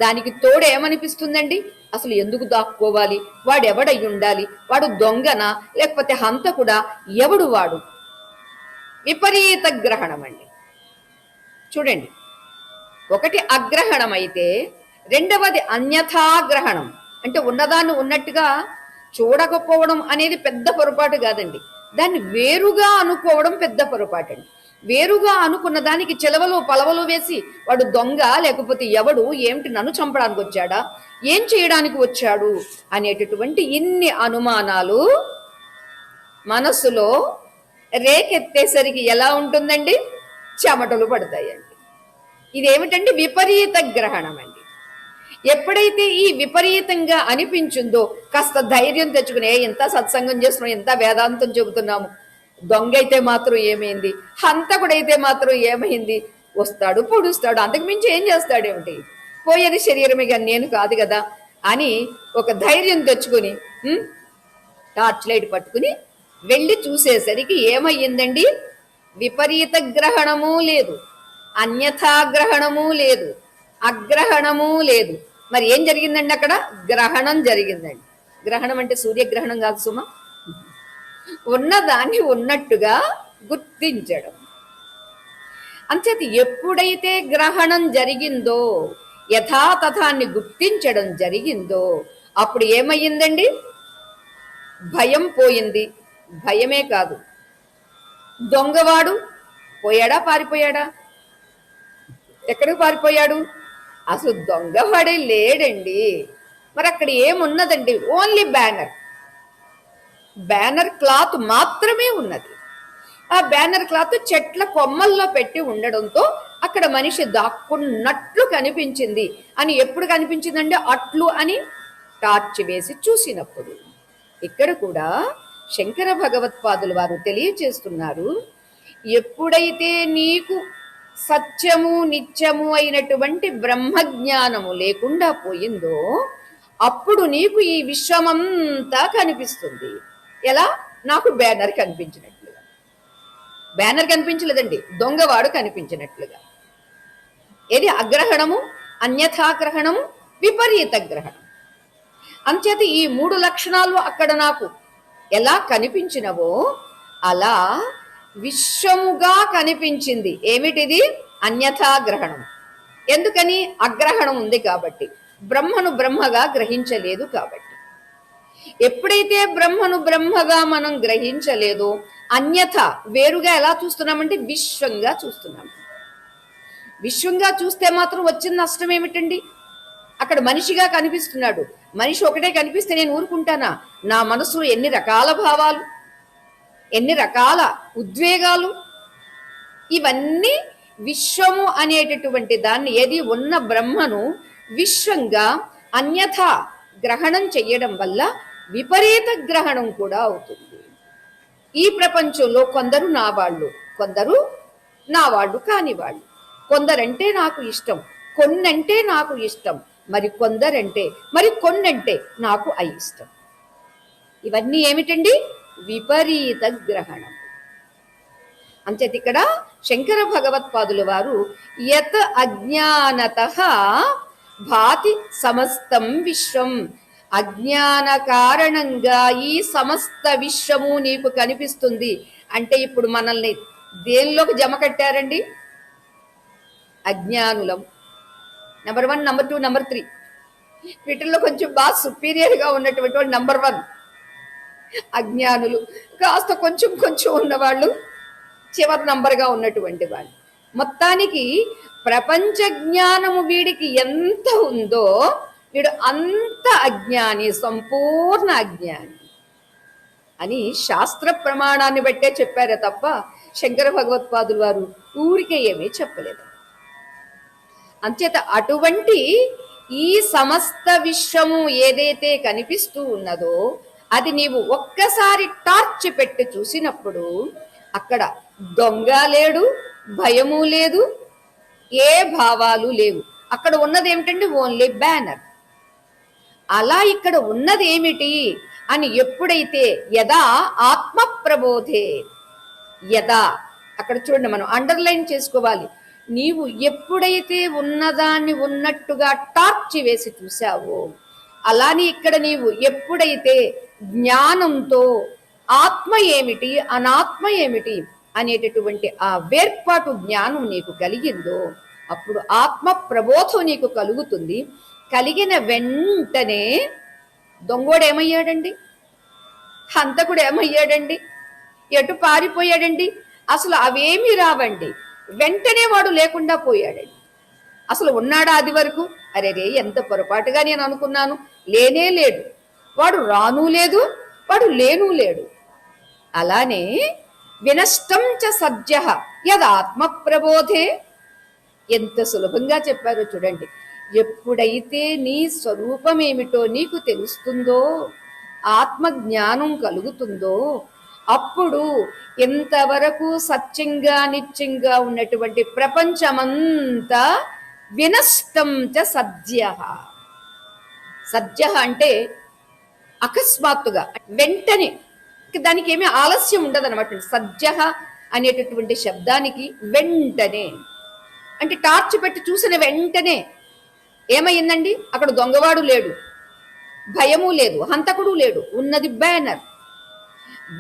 దానికి తోడు ఏమనిపిస్తుందండి? అసలు ఎందుకు దాక్కోవాలి? వాడు ఎవడై ఉండాలి? వాడు దొంగనా లేకపోతే హంతకుడా? ఎవడు వాడు? విపరీత గ్రహణం అండి. చూడండి, ఒకటి అగ్రహణం అయితే రెండవది అన్యథాగ్రహణం. అంటే ఉన్నదాన్ని ఉన్నట్టుగా చూడకపోవడం అనేది పెద్ద పొరపాటు కాదండి, దాన్ని వేరుగా అనుకోవడం పెద్ద పొరపాటు అండి. వేరుగా అనుకున్న దానికి చెలవలు పలవలు వేసి వాడు దొంగ లేకపోతే ఎవడు, ఏమిటి, నన్ను చంపడానికి వచ్చాడా, ఏం చేయడానికి వచ్చాడు అనేటటువంటి ఇన్ని అనుమానాలు మనస్సులో రేకెత్తేసరికి ఎలా ఉంటుందండి? చెమటలు పడతాయండి. ఇదేమిటండి? విపరీత గ్రహణం అండి. ఎప్పుడైతే ఈ విపరీతంగా అనిపించిందో కాస్త ధైర్యం తెచ్చుకుని, ఎంత సత్సంగం చేస్తున్నాం, ఎంత వేదాంతం చెబుతున్నాము, దొంగ అయితే మాత్రం ఏమైంది, హంతకుడైతే మాత్రం ఏమైంది, వస్తాడు పొడుస్తాడు, అంతకు మించి ఏం చేస్తాడేమిటి, పోయేది శరీరమే కానీ నేను కాదు కదా అని ఒక ధైర్యం తెచ్చుకుని టార్చ్ లైట్ పట్టుకుని వెళ్ళి చూసేసరికి ఏమయ్యిందండి? విపరీత గ్రహణము లేదు, అన్యథాగ్రహణము లేదు, అగ్రహణము లేదు. మరి ఏం జరిగిందండి? అక్కడ గ్రహణం జరిగిందండి. గ్రహణం అంటే సూర్యగ్రహణం కాదు సుమా, ఉన్నదాన్ని ఉన్నట్టుగా గుర్తించడం. అంచేత ఎప్పుడైతే గ్రహణం జరిగిందో, యథాతథాన్ని గుర్తించడం జరిగిందో, అప్పుడు ఏమయ్యిందండి? భయం పోయింది. భయమే కాదు, దొంగవాడు పోయాడా పారిపోయాడా? ఎక్కడికి పారిపోయాడు? అసలు దొంగవాడే లేడండి. మరి అక్కడ ఏమున్నదండి? ఓన్లీ బ్యానర్, బ్యానర్ క్లాత్ మాత్రమే ఉన్నది. ఆ బ్యానర్ క్లాత్ చెట్ల కొమ్మల్లో పెట్టి ఉండడంతో అక్కడ మనిషి దాక్కున్నట్లు కనిపించింది. అని ఎప్పుడు కనిపించిందండి? అట్లు అని టార్చ్ వేసి చూసినప్పుడు. ఇక్కడ కూడా శంకర భగవత్పాదులు వారు తెలియచేస్తున్నారు, ఎప్పుడైతే నీకు సత్యము నిత్యము అయినటువంటి బ్రహ్మజ్ఞానము లేకుండా పోయిందో అప్పుడు నీకు ఈ విశ్వమంతా కనిపిస్తుంది. ఎలా? నాకు బ్యానర్ కనిపించినట్లుగా. బ్యానర్ కనిపించలేదండి, దొంగవాడు కనిపించినట్లుగా. ఏది? అగ్రహణము, అన్యథాగ్రహణము, విపరీత గ్రహణం. అంచేత ఈ మూడు లక్షణాలు అక్కడ నాకు ఎలా కనిపించినవో అలా విశ్వముగా కనిపించింది. ఏమిటిది? అన్యథాగ్రహణం. ఎందుకని? అగ్రహణం ఉంది కాబట్టి, బ్రహ్మను బ్రహ్మగా గ్రహించలేదు కాబట్టి. ఎప్పుడైతే బ్రహ్మను బ్రహ్మగా మనం గ్రహించలేదో అన్యథ వేరుగా ఎలా చూస్తున్నామంటే విశ్వంగా చూస్తున్నాము. విశ్వంగా చూస్తే మాత్రం వచ్చిన నష్టం ఏమిటండి? అక్కడ మనిషిగా కనిపిస్తున్నాడు. మనిషి ఒకటే కనిపిస్తే నేను ఊరుకుంటానా? నా మనసులో ఎన్ని రకాల భావాలు, ఎన్ని రకాల ఉద్వేగాలు, ఇవన్నీ విశ్వము అనేటటువంటి దాన్ని, ఏది ఉన్న బ్రహ్మను విశ్వంగా అన్యథ గ్రహణం చెయ్యడం వల్ల విపరీత గ్రహణం కూడా అవుతుంది. ఈ ప్రపంచంలో కొందరు నా వాళ్ళు, కొందరు నా వాళ్ళు కాని వాళ్ళు. కొందరంటే నాకు ఇష్టం, కొన్నంటే నాకు ఇష్టం, మరి కొందరంటే మరి కొన్నంటే నాకు అయిష్టం. ఇవన్నీ ఏమిటండి? విపరీత గ్రహణం. అంచేత ఇక్కడ శంకర భగవత్పాదుల వారు యత్ అజ్ఞానతః భాతి సమస్తం విశ్వం, అజ్ఞాన కారణంగా ఈ సమస్త విశ్వము నీకు కనిపిస్తుంది. అంటే ఇప్పుడు మనల్ని దేనిలోకి జమ కట్టారండి? అజ్ఞానులం. Number 1, number 2, number 3. వీటిల్లో కొంచెం బాగా సుపీరియర్ గా ఉన్నటువంటి వాడు నెంబర్ 1 అజ్ఞానులు. కాస్త కొంచెం కొంచెం ఉన్నవాళ్ళు చివరి నంబర్గా ఉన్నటువంటి వాళ్ళు. మొత్తానికి ప్రపంచ జ్ఞానము వీడికి ఎంత ఉందో వీడు అంత అజ్ఞాని, సంపూర్ణ అజ్ఞాని అని శాస్త్ర ప్రమాణాన్ని బట్టే చెప్పారే తప్ప శంకర భగవత్పాదులు వారు ఊరికే ఏమీ చెప్పలేదు. అంచేత అటువంటి ఈ సమస్త విశ్వము ఏదైతే కనిపిస్తూ ఉన్నదో అది నీవు ఒక్కసారి టార్చ్ పెట్టి చూసినప్పుడు అక్కడ దొంగ లేడు, భయము లేదు, ఏ భావాలు లేవు. అక్కడ ఉన్నది ఏమిటంటే ఓన్లీ బ్యానర్. అలా ఇక్కడ ఉన్నది ఏమిటి అని ఎప్పుడైతే యదా ఆత్మ ప్రబోధే, యదా అక్కడ చూడండి, మనం అండర్లైన్ చేసుకోవాలి. నీవు ఎప్పుడైతే ఉన్నదాన్ని ఉన్నట్టుగా టార్చ్ వేసి చూసావో, అలానే ఇక్కడ నీవు ఎప్పుడైతే జ్ఞానంతో ఆత్మ ఏమిటి అనాత్మ ఏమిటి అనేటటువంటి ఆ వేర్పాటు జ్ఞానం నీకు కలిగిందో అప్పుడు ఆత్మ ప్రబోధం నీకు కలుగుతుంది. కలిగిన వెంటనే దొంగోడు ఏమయ్యాడండి? హంతకుడు ఏమయ్యాడండి? ఎటు పారిపోయాడండి? అసలు అవేమీ రావండి. వెంటనే వాడు లేకుండా పోయాడండి. అసలు ఉన్నాడా అది వరకు? అరే రే, ఎంత పొరపాటుగా నేను అనుకున్నాను. లేనే లేడు. వాడు రాను లేదు, వాడు లేను లేడు. అలానే వినష్టం చ సద్యః యదాత్మ ప్రబోధే, ఎంత సులభంగా చెప్పారో చూడండి. ఎప్పుడైతే నీ స్వరూపం ఏమిటో నీకు తెలుస్తుందో, ఆత్మ జ్ఞానం కలుగుతుందో, అప్పుడు ఎంతవరకు సత్యంగా నిత్యంగా ఉన్నటువంటి ప్రపంచమంతా వినష్టం చ సద్యః. సద్యః అంటే అకస్మాత్తుగా, వెంటనే, దానికి ఏమీ ఆలస్యం ఉండదు అనమాట. సద్యః అనేటటువంటి శబ్దానికి వెంటనే అంటే టార్చ్ పెట్టి చూసిన వెంటనే ఏమైందండి? అక్కడ దొంగవాడు లేడు, భయము లేదు, హంతకుడు లేడు, ఉన్నది బ్యానర్.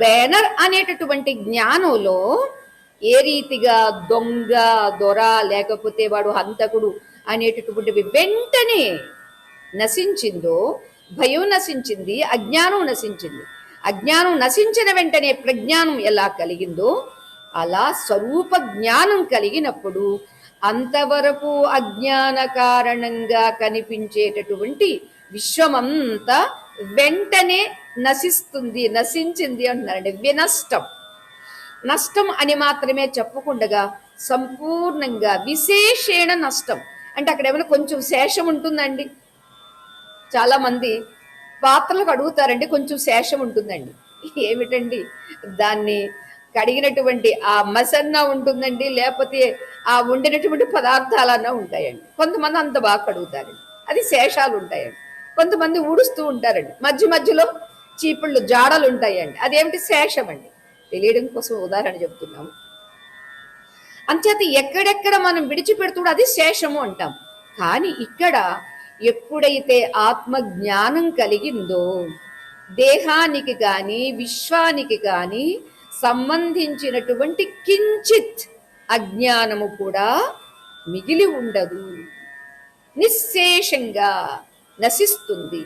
బ్యానర్ అనేటటువంటి జ్ఞానంలో ఏ రీతిగా దొంగ, దొర, లేకపోతే వాడు హంతకుడు అనేటటువంటివి వెంటనే నశించిందో, భయం నశించింది, అజ్ఞానం నశించింది. అజ్ఞానం నశించిన వెంటనే ప్రజ్ఞానం ఎలా కలిగిందో అలా స్వరూప జ్ఞానం కలిగినప్పుడు అంతవరకు అజ్ఞాన కారణంగా కనిపించేటటువంటి విశ్వమంతా వెంటనే నశిస్తుంది. నశించింది అంటున్నారండి. వినష్టం, నష్టం అని మాత్రమే చెప్పకుండా సంపూర్ణంగా విశేషేణ నష్టం. అంటే అక్కడ ఏమైనా కొంచెం శేషం ఉంటుందండి? చాలా మంది పాత్రలకు అడుగుతారండి, కొంచెం శేషం ఉంటుందండి. ఏమిటండి? దాన్ని కడిగినటువంటి ఆ మసన్న ఉంటుందండి, లేకపోతే ఆ వండినటువంటి పదార్థాలన్నా ఉంటాయండి. కొంతమంది అంత బాగా కడుగుతారండి, అది శేషాలు ఉంటాయండి. కొంతమంది ఊడుస్తూ ఉంటారండి, మధ్య మధ్యలో చీపుళ్ళు జాడలు ఉంటాయండి, అదేమిటి? శేషం అండి. తెలియడం కోసం ఉదాహరణ చెప్తున్నాము. అంచేత ఎక్కడెక్కడ మనం విడిచిపెడుతూ అది శేషము అంటాం. కానీ ఇక్కడ ఎప్పుడైతే ఆత్మ జ్ఞానం కలిగిందో దేహానికి కానీ విశ్వానికి కానీ సంబంధించినటువంటి కించిత్ అజ్ఞానము కూడా మిగిలి ఉండదు, నిశ్శేషంగా నశిస్తుంది.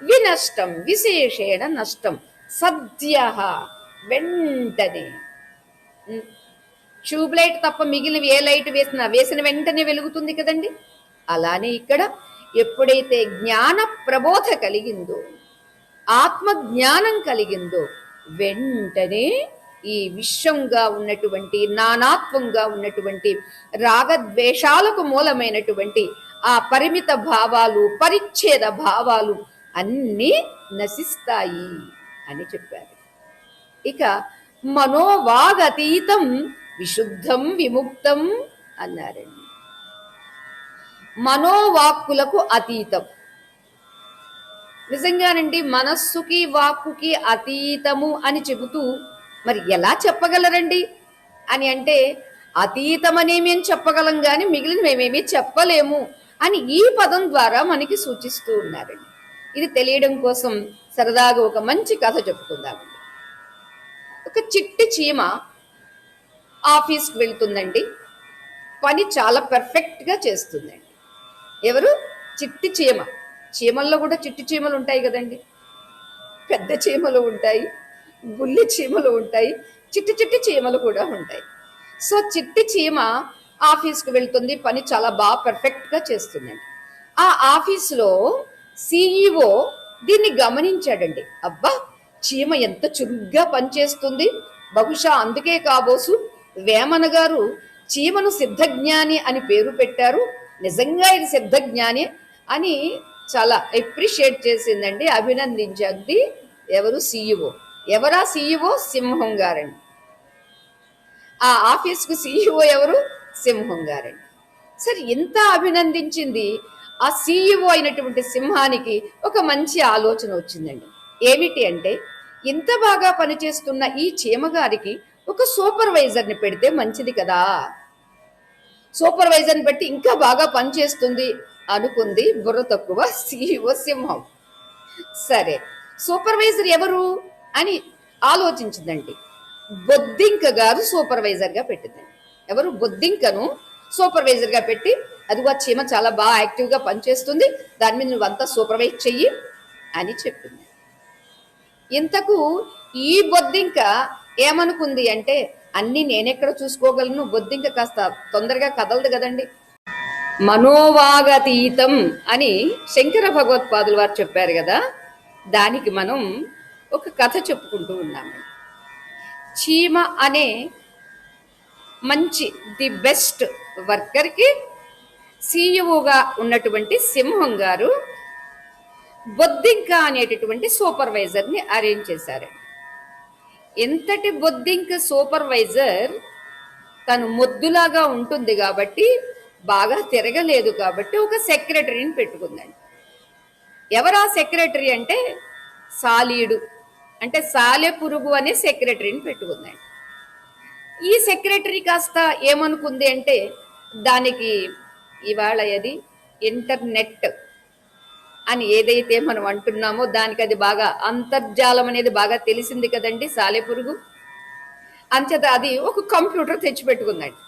వినష్టం విశేషేణ నష్టం సద్యః, వెంటనే. ట్యూబ్ లైట్ తప్ప మిగిలిన ఏ లైట్ వేసిన వెంటనే వెలుగుతుంది కదండి. అలానే ఇక్కడ ఎప్పుడైతే జ్ఞాన ప్రబోధ కలిగిందో, ఆత్మ జ్ఞానం కలిగిందో, వెంటనే ఈ విశ్వంగా ఉన్నటువంటి, నానాత్వంగా ఉన్నటువంటి రాగద్వేషాలకు మూలమైనటువంటి ఆ పరిమిత భావాలు, పరిచ్ఛేద భావాలు అన్నీ నశిస్తాయి అని చెప్పారు. ఇక మనోవాగతీతం విశుద్ధం విముక్తం అన్నారండి. మనోవాక్కులకు అతీతం. నిజంగానండి, మనస్సుకి వాక్కుకి అతీతము అని చెబుతూ మరి ఎలా చెప్పగలరండి అని అంటే, అతీతమనే మేము చెప్పగలం కానీ మిగిలిన మేమేమీ చెప్పలేము అని ఈ పదం ద్వారా మనకి సూచిస్తూ ఉన్నారండి. ఇది తెలియడం కోసం సరదాగా ఒక మంచి కథ చెప్పుకుందామండి. ఒక చిట్టి చీమ ఆఫీస్కి వెళ్తుందండి. పని చాలా పర్ఫెక్ట్గా చేస్తుందండి. ఎవరు? చిట్టి చీమ. చీమల్లో కూడా చిట్టి చీమలు ఉంటాయి కదండి, పెద్ద చీమలు ఉంటాయి, బుల్లి చీమలు ఉంటాయి, చిట్టి చిట్టి చీమలు కూడా ఉంటాయి. సో చిట్టి చీమ ఆఫీస్కి వెళ్తుంది, పని చాలా బాగా పర్ఫెక్ట్గా చేస్తుందండి. ఆ ఆఫీసులో సిఇఓ దీన్ని గమనించాడండి. అబ్బా, చీమ ఎంత చురుగ్గా పనిచేస్తుంది, బహుశా అందుకే కాబోసు వేమన గారు చీమను సిద్ధజ్ఞాని అని పేరు పెట్టారు, నిజంగా ఇది సిద్ధజ్ఞాని అని చాలా అప్రిషియేట్ చేసిందండి, అభినందించింది. ఎవరు? సిఇఓ. ఎవరా సిఇఓ? సింహం గారండి. ఆ ఆఫీస్కు సిఇఓ ఎవరు? సింహం గారండి. సరే, ఇంత అభినందించింది. ఆ సిఇఓ అయినటువంటి సింహానికి ఒక మంచి ఆలోచన వచ్చిందండి. ఏమిటి అంటే, ఇంత బాగా పనిచేస్తున్న ఈ చీమగారికి ఒక సూపర్వైజర్ని పెడితే మంచిది కదా, సూపర్వైజర్ని బట్టి ఇంకా బాగా పనిచేస్తుంది అనుకుంది బుర్ర తక్కువ సిఇఓ సింహం. సరే, సూపర్వైజర్ ఎవరు అని ఆలోచించిందండి. బొద్దింక గారు సూపర్వైజర్గా పెట్టిందండి. ఎవరు? బొద్దింకను సూపర్వైజర్గా పెట్టి, అదిగో చీమ చాలా బాగా యాక్టివ్గా పనిచేస్తుంది, దాని మీద నువ్వంతా సూపర్వైజ్ చెయ్యి అని చెప్పింది. ఇంతకు ఈ బొద్దింక ఏమనుకుంది అంటే, అన్నీ నేనెక్కడ చూసుకోగలను, బొద్దింక కాస్త తొందరగా కదలదు కదండి. మనోవాగతీతం అని శంకర భగవత్పాదులు వారు చెప్పారు కదా, దానికి మనం ఒక కథ చెప్పుకుంటూ ఉన్నాము. చీమ అనే మంచి ది బెస్ట్ వర్కర్కి సిఇఓగా ఉన్నటువంటి సింహం గారు బొద్దింక అనేటటువంటి సూపర్వైజర్ని అరేంజ్ చేశారు. ఎంతటి బొద్దింక సూపర్వైజర్ తను మొద్దులాగా ఉంటుంది కాబట్టి, బాగా తిరగలేదు కాబట్టి ఒక సెక్రటరీని పెట్టుకుందండి. ఎవరా సెక్రటరీ అంటే, సాలీడు అంటే సాలె పురుగు అనే సెక్రటరీని పెట్టుకుందండి. ఈ సెక్రటరీ కాస్త ఏమనుకుంది అంటే, దానికి ఇవాళ అది ఇంటర్నెట్ అని ఏదైతే మనం అంటున్నామో దానికి అది బాగా అంతర్జాలం అనేది బాగా తెలిసింది కదండి సాలెపురుగు. అంచేత అది ఒక కంప్యూటర్ తెచ్చిపెట్టుకుందండి.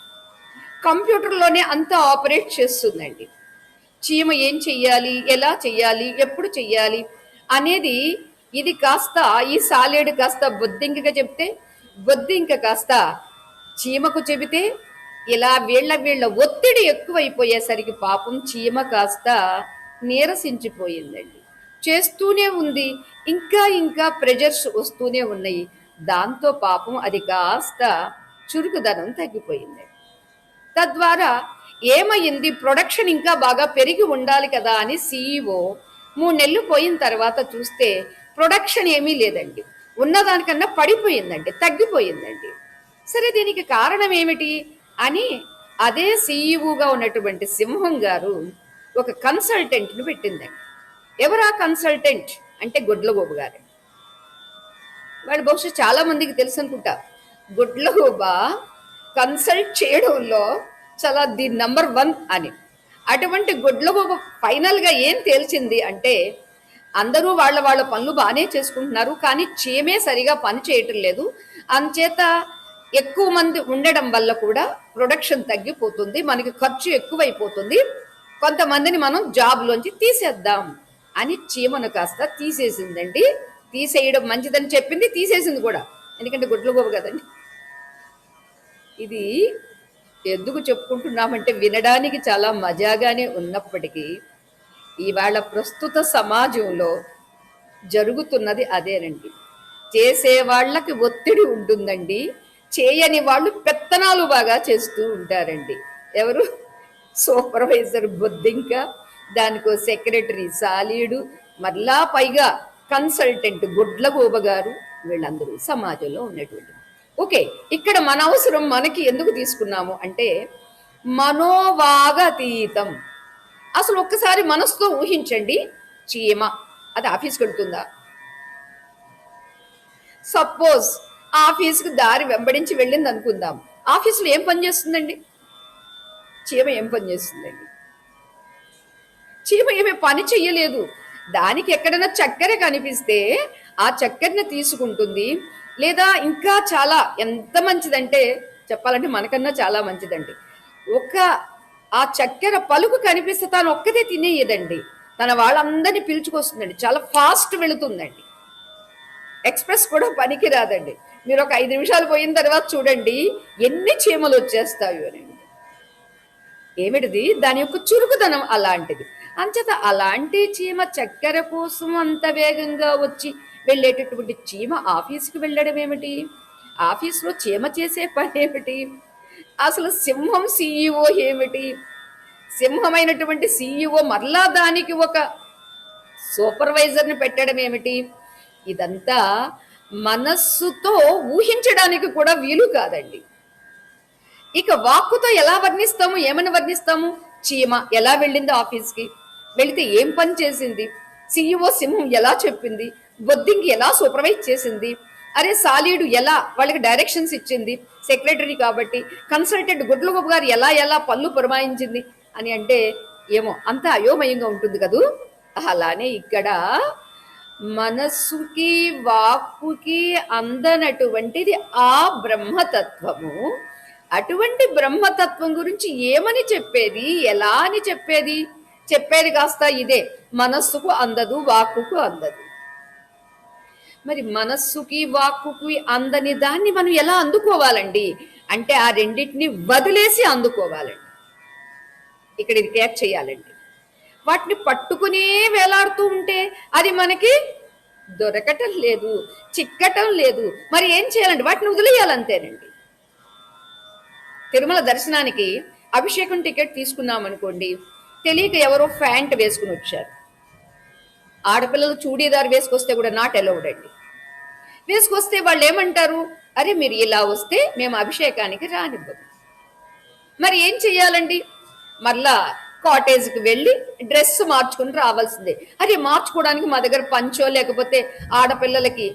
కంప్యూటర్లోనే అంతా ఆపరేట్ చేస్తుందండి. చీమ ఏం చెయ్యాలి, ఎలా చెయ్యాలి, ఎప్పుడు చెయ్యాలి అనేది ఇది కాస్త ఈ సాలేడు కాస్త బొద్దింకగా చెప్తే, బొద్దింక కాస్త చీమకు చెబితే, ఇలా వీళ్ళ ఒత్తిడి ఎక్కువైపోయేసరికి పాపం చీమ కాస్త నీరసించిపోయిందండి. చేస్తూనే ఉంది, ఇంకా ఇంకా ప్రెజర్స్ వస్తూనే ఉన్నాయి. దాంతో పాపం అది కాస్త చురుకుదనం తగ్గిపోయింది. తద్వారా ఏమైంది, ప్రొడక్షన్ ఇంకా బాగా పెరిగి ఉండాలి కదా అని సిఇఓ 3 నెలలు పోయిన తర్వాత చూస్తే ప్రొడక్షన్ ఏమీ లేదండి, ఉన్నదానికన్నా పడిపోయిందండి, తగ్గిపోయిందండి. సరే, దీనికి కారణం ఏమిటి అని అదే సిఇఓగా ఉన్నటువంటి సింహం గారు ఒక కన్సల్టెంట్ను పెట్టిందండి. ఎవరా కన్సల్టెంట్ అంటే గుడ్లగూబ గారు. వాడు బహుశా చాలా మందికి తెలుసు అనుకుంటా, గుడ్లగూబ కన్సల్ట్ చేయడంలో చాలా ది నంబర్ 1 అని. అటువంటి గుడ్లగూబ ఫైనల్గా ఏం తేల్చింది అంటే, అందరూ వాళ్ళ పనులు బాగానే చేసుకుంటున్నారు, కానీ చీమే సరిగా పని చేయటం లేదు, అంచేత ఎక్కువ మంది ఉండడం వల్ల కూడా ప్రొడక్షన్ తగ్గిపోతుంది, మనకి ఖర్చు ఎక్కువైపోతుంది, కొంతమందిని మనం జాబ్లోంచి తీసేద్దాం అని చీమను కాస్త తీసేసిందండి. తీసేయడం మంచిదని చెప్పింది, తీసేసింది కూడా, ఎందుకంటే గుడ్లగూబ కదండి. ఇది ఎందుకు చెప్పుకుంటున్నామంటే, వినడానికి చాలా మజాగానే ఉన్నప్పటికీ ఇవాళ ప్రస్తుత సమాజంలో జరుగుతున్నది అదేనండి. చేసేవాళ్ళకి ఒత్తిడి ఉంటుందండి, చేయని వాళ్ళు పెత్తనాలు బాగా చేస్తూ ఉంటారండి. ఎవరు? సూపర్వైజర్ బొద్దింక, దానికో సెక్రటరీ సాలీడు, మరలా పైగా కన్సల్టెంట్ గుడ్లగూబ గారు, వీళ్ళందరూ సమాజంలో ఉన్నటువంటి. ఓకే, ఇక్కడ మన అవసరం మనకి ఎందుకు తీసుకున్నాము అంటే మనోవాగతీతం. అసలు ఒక్కసారి మనసుతో ఊహించండి, చీమ అది ఆఫీస్కి వెళ్తుందా? సపోజ్ ఆఫీస్కి దారి వెంబడించి వెళ్ళింది అనుకుందాం. ఆఫీసులో ఏం పని చేస్తుందండి? చీమ ఏం పని చేస్తుందండి? చీమ ఏమీ పని చెయ్యలేదు. దానికి ఎక్కడైనా చక్కెర కనిపిస్తే ఆ చక్కెరని తీసుకుంటుంది. లేదా ఇంకా చాలా ఎంత మంచిదంటే చెప్పాలంటే మనకన్నా చాలా మంచిదండి, ఒక ఆ చక్కెర పలుకు కనిపిస్తే తాను ఒక్కదే తినేయదండి, తన వాళ్ళందరినీ పిలుచుకొస్తుందండి. చాలా ఫాస్ట్ వెళుతుందండి. ఎక్స్ప్రెస్ కూడా పనికి రాదండి. మీరు ఒక 5 నిమిషాలు పోయిన తర్వాత చూడండి ఎన్ని చీమలు వచ్చేస్తాయో అని. ఏమిటిది? దాని యొక్క చురుకుదనం అలాంటిది. అంచేత అలాంటి చీమ చక్కెర కోసం అంత వేగంగా వచ్చి వెళ్ళేటటువంటి చీమ ఆఫీస్కి వెళ్ళడం ఏమిటి? ఆఫీస్లో చీమ చేసే పని ఏమిటి? అసలు సింహం సీఈఓ ఏమిటి? సింహమైనటువంటి సీఈఓ మరలా దానికి ఒక సూపర్వైజర్ని పెట్టడం ఏమిటి? ఇదంతా మనస్సుతో ఊహించడానికి కూడా వీలు కాదండి. ఇక వాక్కుతో ఎలా వర్ణిస్తాము? ఏమని వర్ణిస్తాము? చీమ ఎలా వెళ్ళింది ఆఫీస్కి, వెళితే ఏం పని చేసింది, సీఈఓ సింహం ఎలా చెప్పింది, బొద్దింకి ఎలా సూపర్వైజ్ చేసింది, అరే సాలీడు ఎలా వాళ్ళకి డైరెక్షన్స్ ఇచ్చింది, సెక్రటరీ కాబట్టి కన్సల్టెంట్ గుడ్లగొప్ప గారు ఎలా ఎలా పళ్ళు పురమాయించింది అని అంటే ఏమో అంత అయోమయంగా ఉంటుంది కదూ. అలానే ఇక్కడ మనస్సుకి వాక్కుకి అందనటువంటిది ఆ బ్రహ్మతత్వము. అటువంటి బ్రహ్మతత్వం గురించి ఏమని చెప్పేది, ఎలా అని చెప్పేది? చెప్పేది కాస్త ఇదే, మనస్సుకు అందదు, వాక్కుకు అందదు. మరి మనస్సుకి వాక్కుకి అందని దాన్ని మనం ఎలా అందుకోవాలండి అంటే ఆ రెండింటిని వదిలేసి అందుకోవాలండి. ఇక్కడ ఇది క్యాచ్ చేయాలండి. వాటిని పట్టుకునే వేలాడుతూ ఉంటే అది మనకి దొరకటం లేదు, చిక్కటం లేదు. మరి ఏం చేయాలండి? వాటిని వదిలేయాలంతేనండి. తిరుమల దర్శనానికి అభిషేకం టికెట్ తీసుకున్నాం అనుకోండి, తెలియక ఎవరో ప్యాంట్ వేసుకుని వచ్చారు. ఆడపిల్లలు చూడీదారు వేసుకొస్తే కూడా నాట్ అలౌడ్ అండి. వేసుకొస్తే వాళ్ళు ఏమంటారు? అరే మీరు ఇలా వస్తే మేము అభిషేకానికి రానివ్వము. మరి ఏం చెయ్యాలండి? మళ్ళా కాటేజ్కి వెళ్ళి డ్రెస్ మార్చుకుని రావాల్సిందే. అది మార్చుకోవడానికి మా దగ్గర పంచో లేకపోతే ఆడపిల్లలకి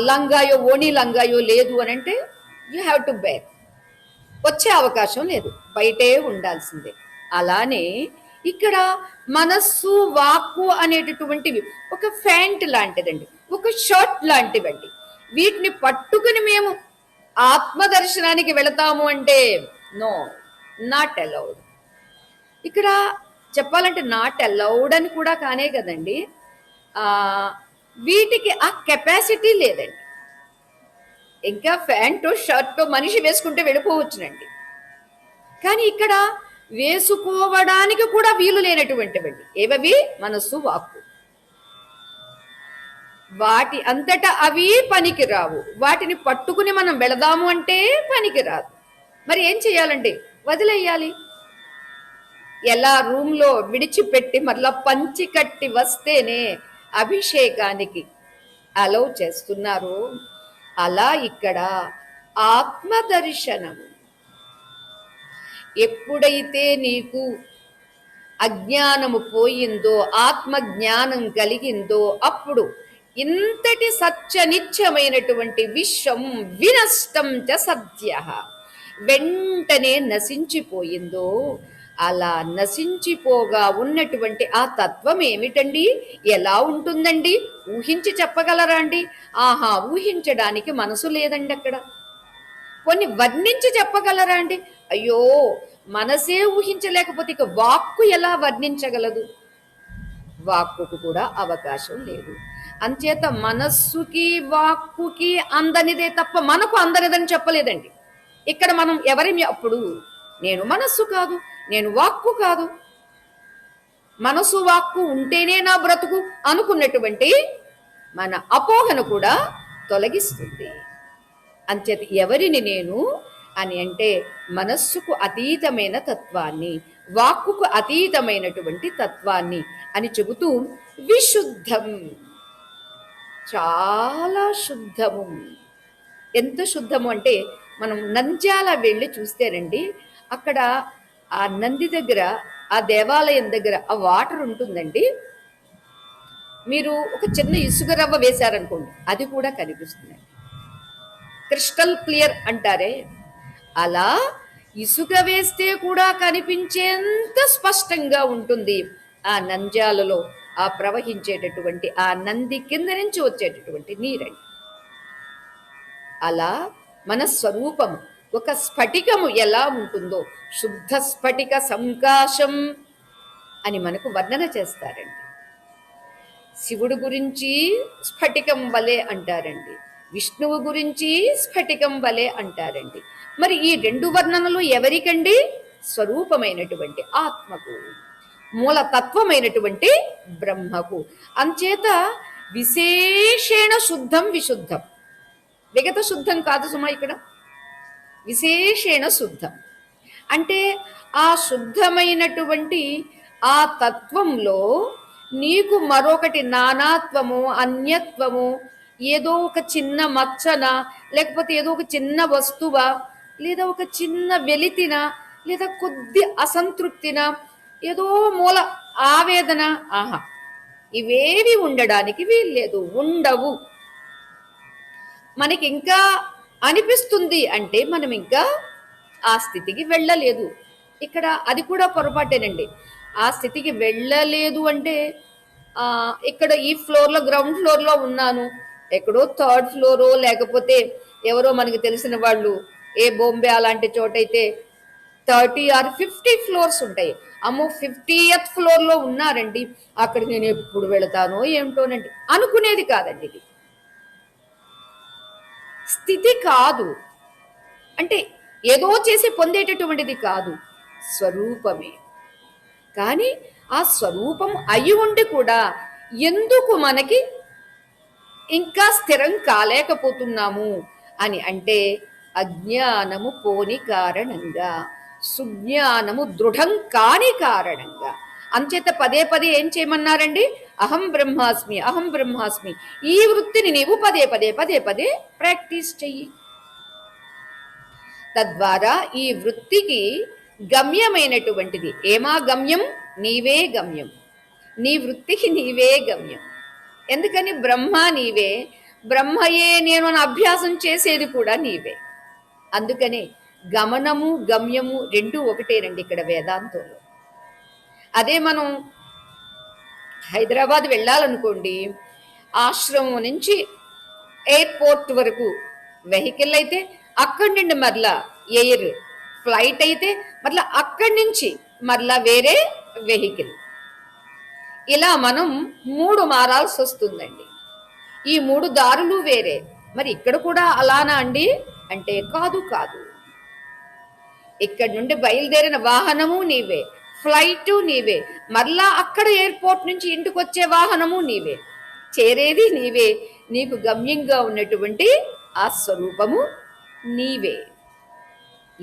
లంగాయో ఓణీ లంగాయో లేదు అని అంటే యూ హ్యావ్ టు బేర్, వచ్చే అవకాశం లేదు, బయటే ఉండాల్సిందే. అలానే ఇక్కడ మనస్సు వాక్కు అనేటటువంటివి ఒక ఫ్యాంట్ లాంటిదండి, ఒక షర్ట్ లాంటివండి. వీటిని పట్టుకుని మేము ఆత్మదర్శనానికి వెళతాము అంటే నో, నాట్ అలౌడ్. ఇక్కడ చెప్పాలంటే నాట్ అలౌడ్ అని కూడా కానే కదండి, వీటికి ఆ కెపాసిటీ లేదండి. ఇంకా ప్యాంటు షర్టు మనిషి వేసుకుంటే వెళ్ళిపోవచ్చునండి, కానీ ఇక్కడ వేసుకోవడానికి కూడా వీలు లేనటువంటివండి. ఏవవి? మనస్సు వాక్కు. వాటి అంతటా అవి పనికి రావు. వాటిని పట్టుకుని మనం వెళదాము అంటే పనికి రాదు. మరి ఏం చెయ్యాలంటే వదిలేయాలి. ఎలా రూమ్లో విడిచిపెట్టి మరలా పంచి కట్టి వస్తేనే అభిషేకానికి అలౌ చేస్తున్నారు, అలా ఇక్కడ ఆత్మదర్శనము. ఎప్పుడైతే నీకు అజ్ఞానము పోయిందో, ఆత్మజ్ఞానం కలిగిందో, అప్పుడు ఇంతటి సత్యనిత్యమైనటువంటి విశ్వం వినష్టం చ సద్య వెంటనే నశించిపోయిందో, అలా నశించిపోగా ఉన్నటువంటి ఆ తత్వం ఏమిటండి? ఎలా ఉంటుందండి? ఊహించి చెప్పగలరా అండి? ఆహా, ఊహించడానికి మనసు లేదండి అక్కడ. కొన్ని వర్ణించి చెప్పగలరా అండి? అయ్యో, మనసే ఊహించలేకపోతే ఇక వాక్కు ఎలా వర్ణించగలదు? వాక్కుకు కూడా అవకాశం లేదు. అంచేత మనస్సుకి వాక్కుకి అందనిదే తప్ప మనకు అందనిదని చెప్పలేదండి. ఇక్కడ మనం ఎవరిని అప్పుడు నేను మనస్సు కాదు, నేను వాక్కు కాదు, మనసు వాక్కు ఉంటేనే నా బ్రతుకు అనుకున్నటువంటి మన అపోహను కూడా తొలగిస్తుంది. అంచేత ఎవరిని నేను అని అంటే మనస్సుకు అతీతమైన తత్వాన్ని, వాక్కుకు అతీతమైనటువంటి తత్వాన్ని అని చెబుతూ విశుద్ధం, చాలా శుద్ధము. ఎంత శుద్ధము అంటే మనం నంద్యాల వెళ్ళి చూస్తేనండి, అక్కడ ఆ నంది దగ్గర, ఆ దేవాలయం దగ్గర ఆ వాటర్ ఉంటుందండి. మీరు ఒక చిన్న ఇసుక రవ్వ వేశారనుకోండి, అది కూడా కనిపిస్తుంది. క్రిస్టల్ క్లియర్ అంటారే, అలా ఇసుక వేస్తే కూడా కనిపించేంత స్పష్టంగా ఉంటుంది ఆ నంద్యాలలో ఆ ప్రవహించేటటువంటి ఆ నంది కింద నుంచి వచ్చేటటువంటి నీరండి. అలా మన స్వరూపము ఒక స్ఫటికము ఎలా ఉంటుందో, శుద్ధ స్ఫటిక సంకాశం అని మనకు వర్ణన చేస్తారండి. శివుడు గురించి స్ఫటికం వలె అంటారండి, విష్ణువు గురించి స్ఫటికం వలె అంటారండి. మరి ఈ రెండు వర్ణనలు ఎవరికండి? స్వరూపమైనటువంటి ఆత్మకు, మూలతత్వమైనటువంటి బ్రహ్మకు. అంచేత విశేషేణ శుద్ధం విశుద్ధం, విగత శుద్ధం కాదు సుమా, ఇక్కడ విశేషేణ శుద్ధం అంటే ఆ శుద్ధమైనటువంటి ఆ తత్వంలో నీకు మరొకటి నానాత్వము, అన్యత్వము, ఏదో ఒక చిన్న మచ్చన, లేకపోతే ఏదో ఒక చిన్న వస్తువ, లేదా ఒక చిన్న వెలితిన, లేదా కొద్ది అసంతృప్తిన, ఏదో మూల ఆవేదన, ఆహా, ఇవేవి ఉండడానికి వీల్లేదు, ఉండవు. మనకి ఇంకా అనిపిస్తుంది అంటే మనం ఇంకా ఆ స్థితికి వెళ్ళలేదు. ఇక్కడ అది కూడా పొరపాటేనండి. ఆ స్థితికి వెళ్ళలేదు అంటే ఇక్కడ ఈ ఫ్లోర్లో, గ్రౌండ్ ఫ్లోర్లో ఉన్నాను, ఎక్కడో థర్డ్ ఫ్లోరో, లేకపోతే ఎవరో మనకి తెలిసిన వాళ్ళు ఏ బాంబే అలాంటి చోటైతే 30 or 50 ఫ్లోర్స్ ఉంటాయి. అమ్మో 50th ఫ్లోర్లో ఉన్నారండి, అక్కడికి నేను ఎప్పుడు వెళతానో ఏమిటోనండి అనుకునేది కాదండి. ఇది స్థితి కాదు, అంటే ఏదో చేసి పొందేటటువంటిది కాదు, స్వరూపమే. కానీ ఆ స్వరూపం అయి ఉండి కూడా ఎందుకు మనకి ఇంకా స్థిరం కాలేకపోతున్నాము అని అంటే అజ్ఞానము పోని కారణంగా, సుజ్ఞానము దృఢం కాని కారణంగా. అంచేత పదే పదే ఏం చేయమన్నారండి? అహం బ్రహ్మాస్మి, అహం బ్రహ్మాస్మి. ఈ వృత్తిని నీవు పదే పదే పదే పదే ప్రాక్టీస్ చెయ్యి. తద్వారా ఈ వృత్తికి గమ్యమైనటువంటిది ఏమా గమ్యం? నీవే గమ్యం. నీ వృత్తికి నీవే గమ్యం. ఎందుకని? బ్రహ్మ నీవే, బ్రహ్మయే నేను అని అభ్యాసం చేసేది కూడా నీవే. అందుకనే గమనము గమ్యము రెండు ఒకటేనండి ఇక్కడ వేదాంతంలో. అదే మనం హైదరాబాద్ వెళ్ళాలనుకోండి, ఆశ్రమం నుంచి ఎయిర్పోర్ట్ వరకు వెహికల్ అయితే, అక్కడి నుండి మరలా ఎయిర్ ఫ్లైట్ అయితే మరలా అక్కడి నుంచి మరలా వేరే వెహికల్, ఇలా మనం 3 మారాల్సి వస్తుందండి. ఈ 3 దారులు వేరే. మరి ఇక్కడ కూడా అలానా అండి అంటే కాదు కాదు. ఇక్కడి నుండి బయలుదేరిన వాహనము నీవే, ఫ్లైటు నీవే, మరలా అక్కడ ఎయిర్పోర్ట్ నుంచి ఇంటికి వచ్చే వాహనము నీవే, చేరేది నీవే. నీకు గమ్యంగా ఉన్నటువంటి ఆ స్వరూపము నీవే.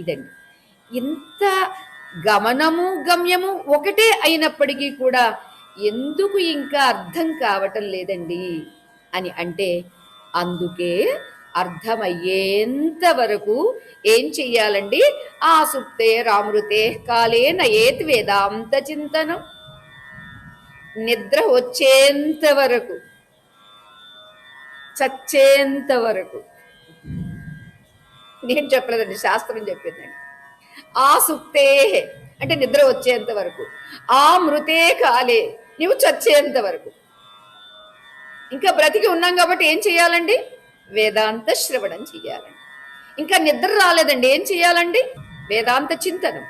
ఇదండి. ఇంత గమనము గమ్యము ఒకటే అయినప్పటికీ కూడా ఎందుకు ఇంకా అర్థం కావటం లేదండి అని అంటే, అందుకే అర్థమయ్యేంత వరకు ఏం చెయ్యాలండి? ఆసుప్తే రామృతే కాలే నయేత్ వేదాంత చింతనం. నిద్ర వచ్చేంత వరకు, చచ్చేంత వరకు. నేను చెప్పలేదండి, శాస్త్రం చెప్పిందండి. ఆసుప్తే అంటే నిద్ర వచ్చేంత వరకు, ఆ మృతే కాలే నీవు చచ్చేంత వరకు. ఇంకా బ్రతికి ఉన్నాం కాబట్టి ఏం చెయ్యాలండి? వేదాంత శ్రవణం చెయ్యాలండి. ఇంకా నిద్ర రాలేదండి, ఏం చెయ్యాలండి? వేదాంత చింతనం.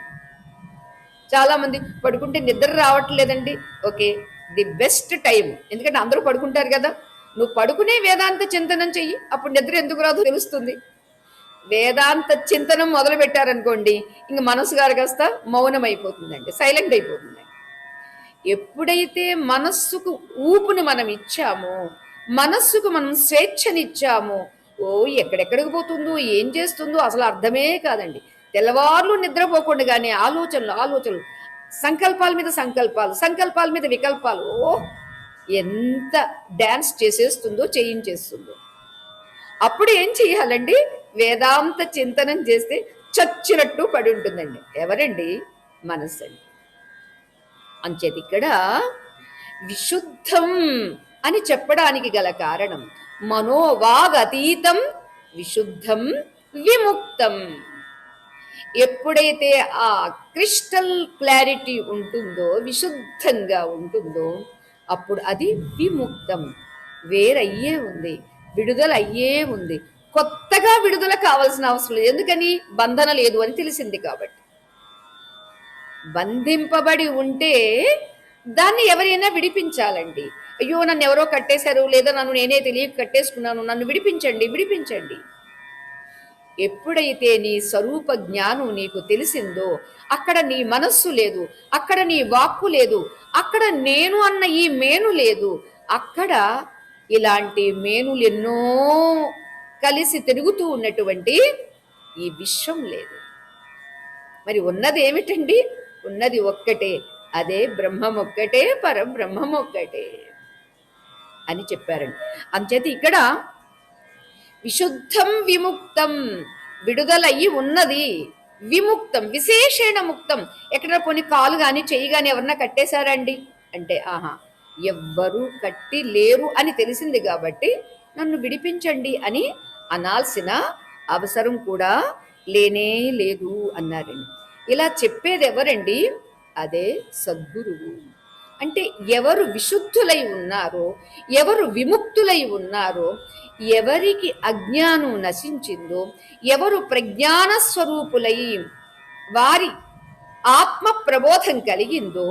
చాలా మంది పడుకుంటే నిద్ర రావట్లేదండి. ఓకే, ది బెస్ట్ టైం, ఎందుకంటే అందరూ పడుకుంటారు కదా, నువ్వు పడుకునే వేదాంత చింతనం చెయ్యి, అప్పుడు నిద్ర ఎందుకు రాదో తెలుస్తుంది. వేదాంత చింతనం మొదలు పెట్టారనుకోండి, ఇంక మనసు గారు కాస్త మౌనం అయిపోతుందండి, సైలెంట్ అయిపోతుందండి. ఎప్పుడైతే మనస్సుకు ఊపుని మనం ఇచ్చామో, మనస్సుకు మనం స్వేచ్ఛనిచ్చామో, ఓ ఎక్కడెక్కడికి పోతుందో, ఏం చేస్తుందో అసలు అర్థమే కాదండి. తెల్లవార్లు నిద్రపోకుండానే ఆలోచనలు ఆలోచనలు, సంకల్పాల మీద సంకల్పాలు, సంకల్పాల మీద వికల్పాలు, ఓ ఎంత డ్యాన్స్ చేసేస్తుందో, చేయించేస్తుందో. అప్పుడు ఏం చెయ్యాలండి? వేదాంత చింతనం చేస్తే చచ్చినట్టు పడి ఉంటుందండి. ఎవరండి? మనస్సు అండి. అంచేది ఇక్కడ విశుద్ధం అని చెప్పడానికి గల కారణం మనోవాగతీతం విశుద్ధం విముక్తం. ఎప్పుడైతే ఆ క్రిస్టల్ క్లారిటీ ఉంటుందో, విశుద్ధంగా ఉంటుందో, అప్పుడు అది విముక్తం, వేరయ్యే ఉంది, విడుదల అయ్యే ఉంది. కొత్తగా విడుదల కావాల్సిన అవసరం లేదు. ఎందుకని? బంధన లేదు అని తెలిసింది కాబట్టి. బంధింపబడి ఉంటే దాన్ని ఎవరైనా విడిపించాలండి. అయ్యో నన్ను ఎవరో కట్టేశారు, లేదా నన్ను నేనే తెలియక కట్టేసుకున్నాను, నన్ను విడిపించండి, విడిపించండి. ఎప్పుడైతే నీ స్వరూప జ్ఞానం నీకు తెలిసిందో, అక్కడ నీ మనస్సు లేదు, అక్కడ నీ వాక్కు లేదు, అక్కడ నేను అన్న ఈ మేను లేదు, అక్కడ ఇలాంటి మేనులు ఎన్నో కలిసి తిరుగుతూ ఉన్నటువంటి ఈ విశ్వం లేదు. మరి ఉన్నది ఏమిటండి? ఉన్నది ఒక్కటే, అదే బ్రహ్మం ఒక్కటే, పరబ్రహ్మం ఒక్కటే అని చెప్పారండి. అంచేత ఇక్కడ విశుద్ధం విముక్తం, విడుదలయ్యి ఉన్నది, విముక్తం విశేషణ ముక్తం. ఎక్కడ పోనీ కాలు కానీ చెయ్యి కానీ ఎవరన్నా కట్టేశారండి అంటే ఆహా ఎవ్వరూ కట్టి లేరు అని తెలిసింది కాబట్టి నన్ను విడిపించండి అని అనాల్సిన అవసరం కూడా లేనే లేదు అన్నారండి. ఇలా చెప్పేది ఎవరండి? అదే సద్గురువు. అంటే ఎవరు విశుద్ధులై ఉన్నారో, ఎవరు విముక్తులై ఉన్నారో, ఎవరికి అజ్ఞానం నశించిందో, ఎవరు ప్రజ్ఞాన స్వరూపులై వారి ఆత్మ ప్రబోధం కలిగిందో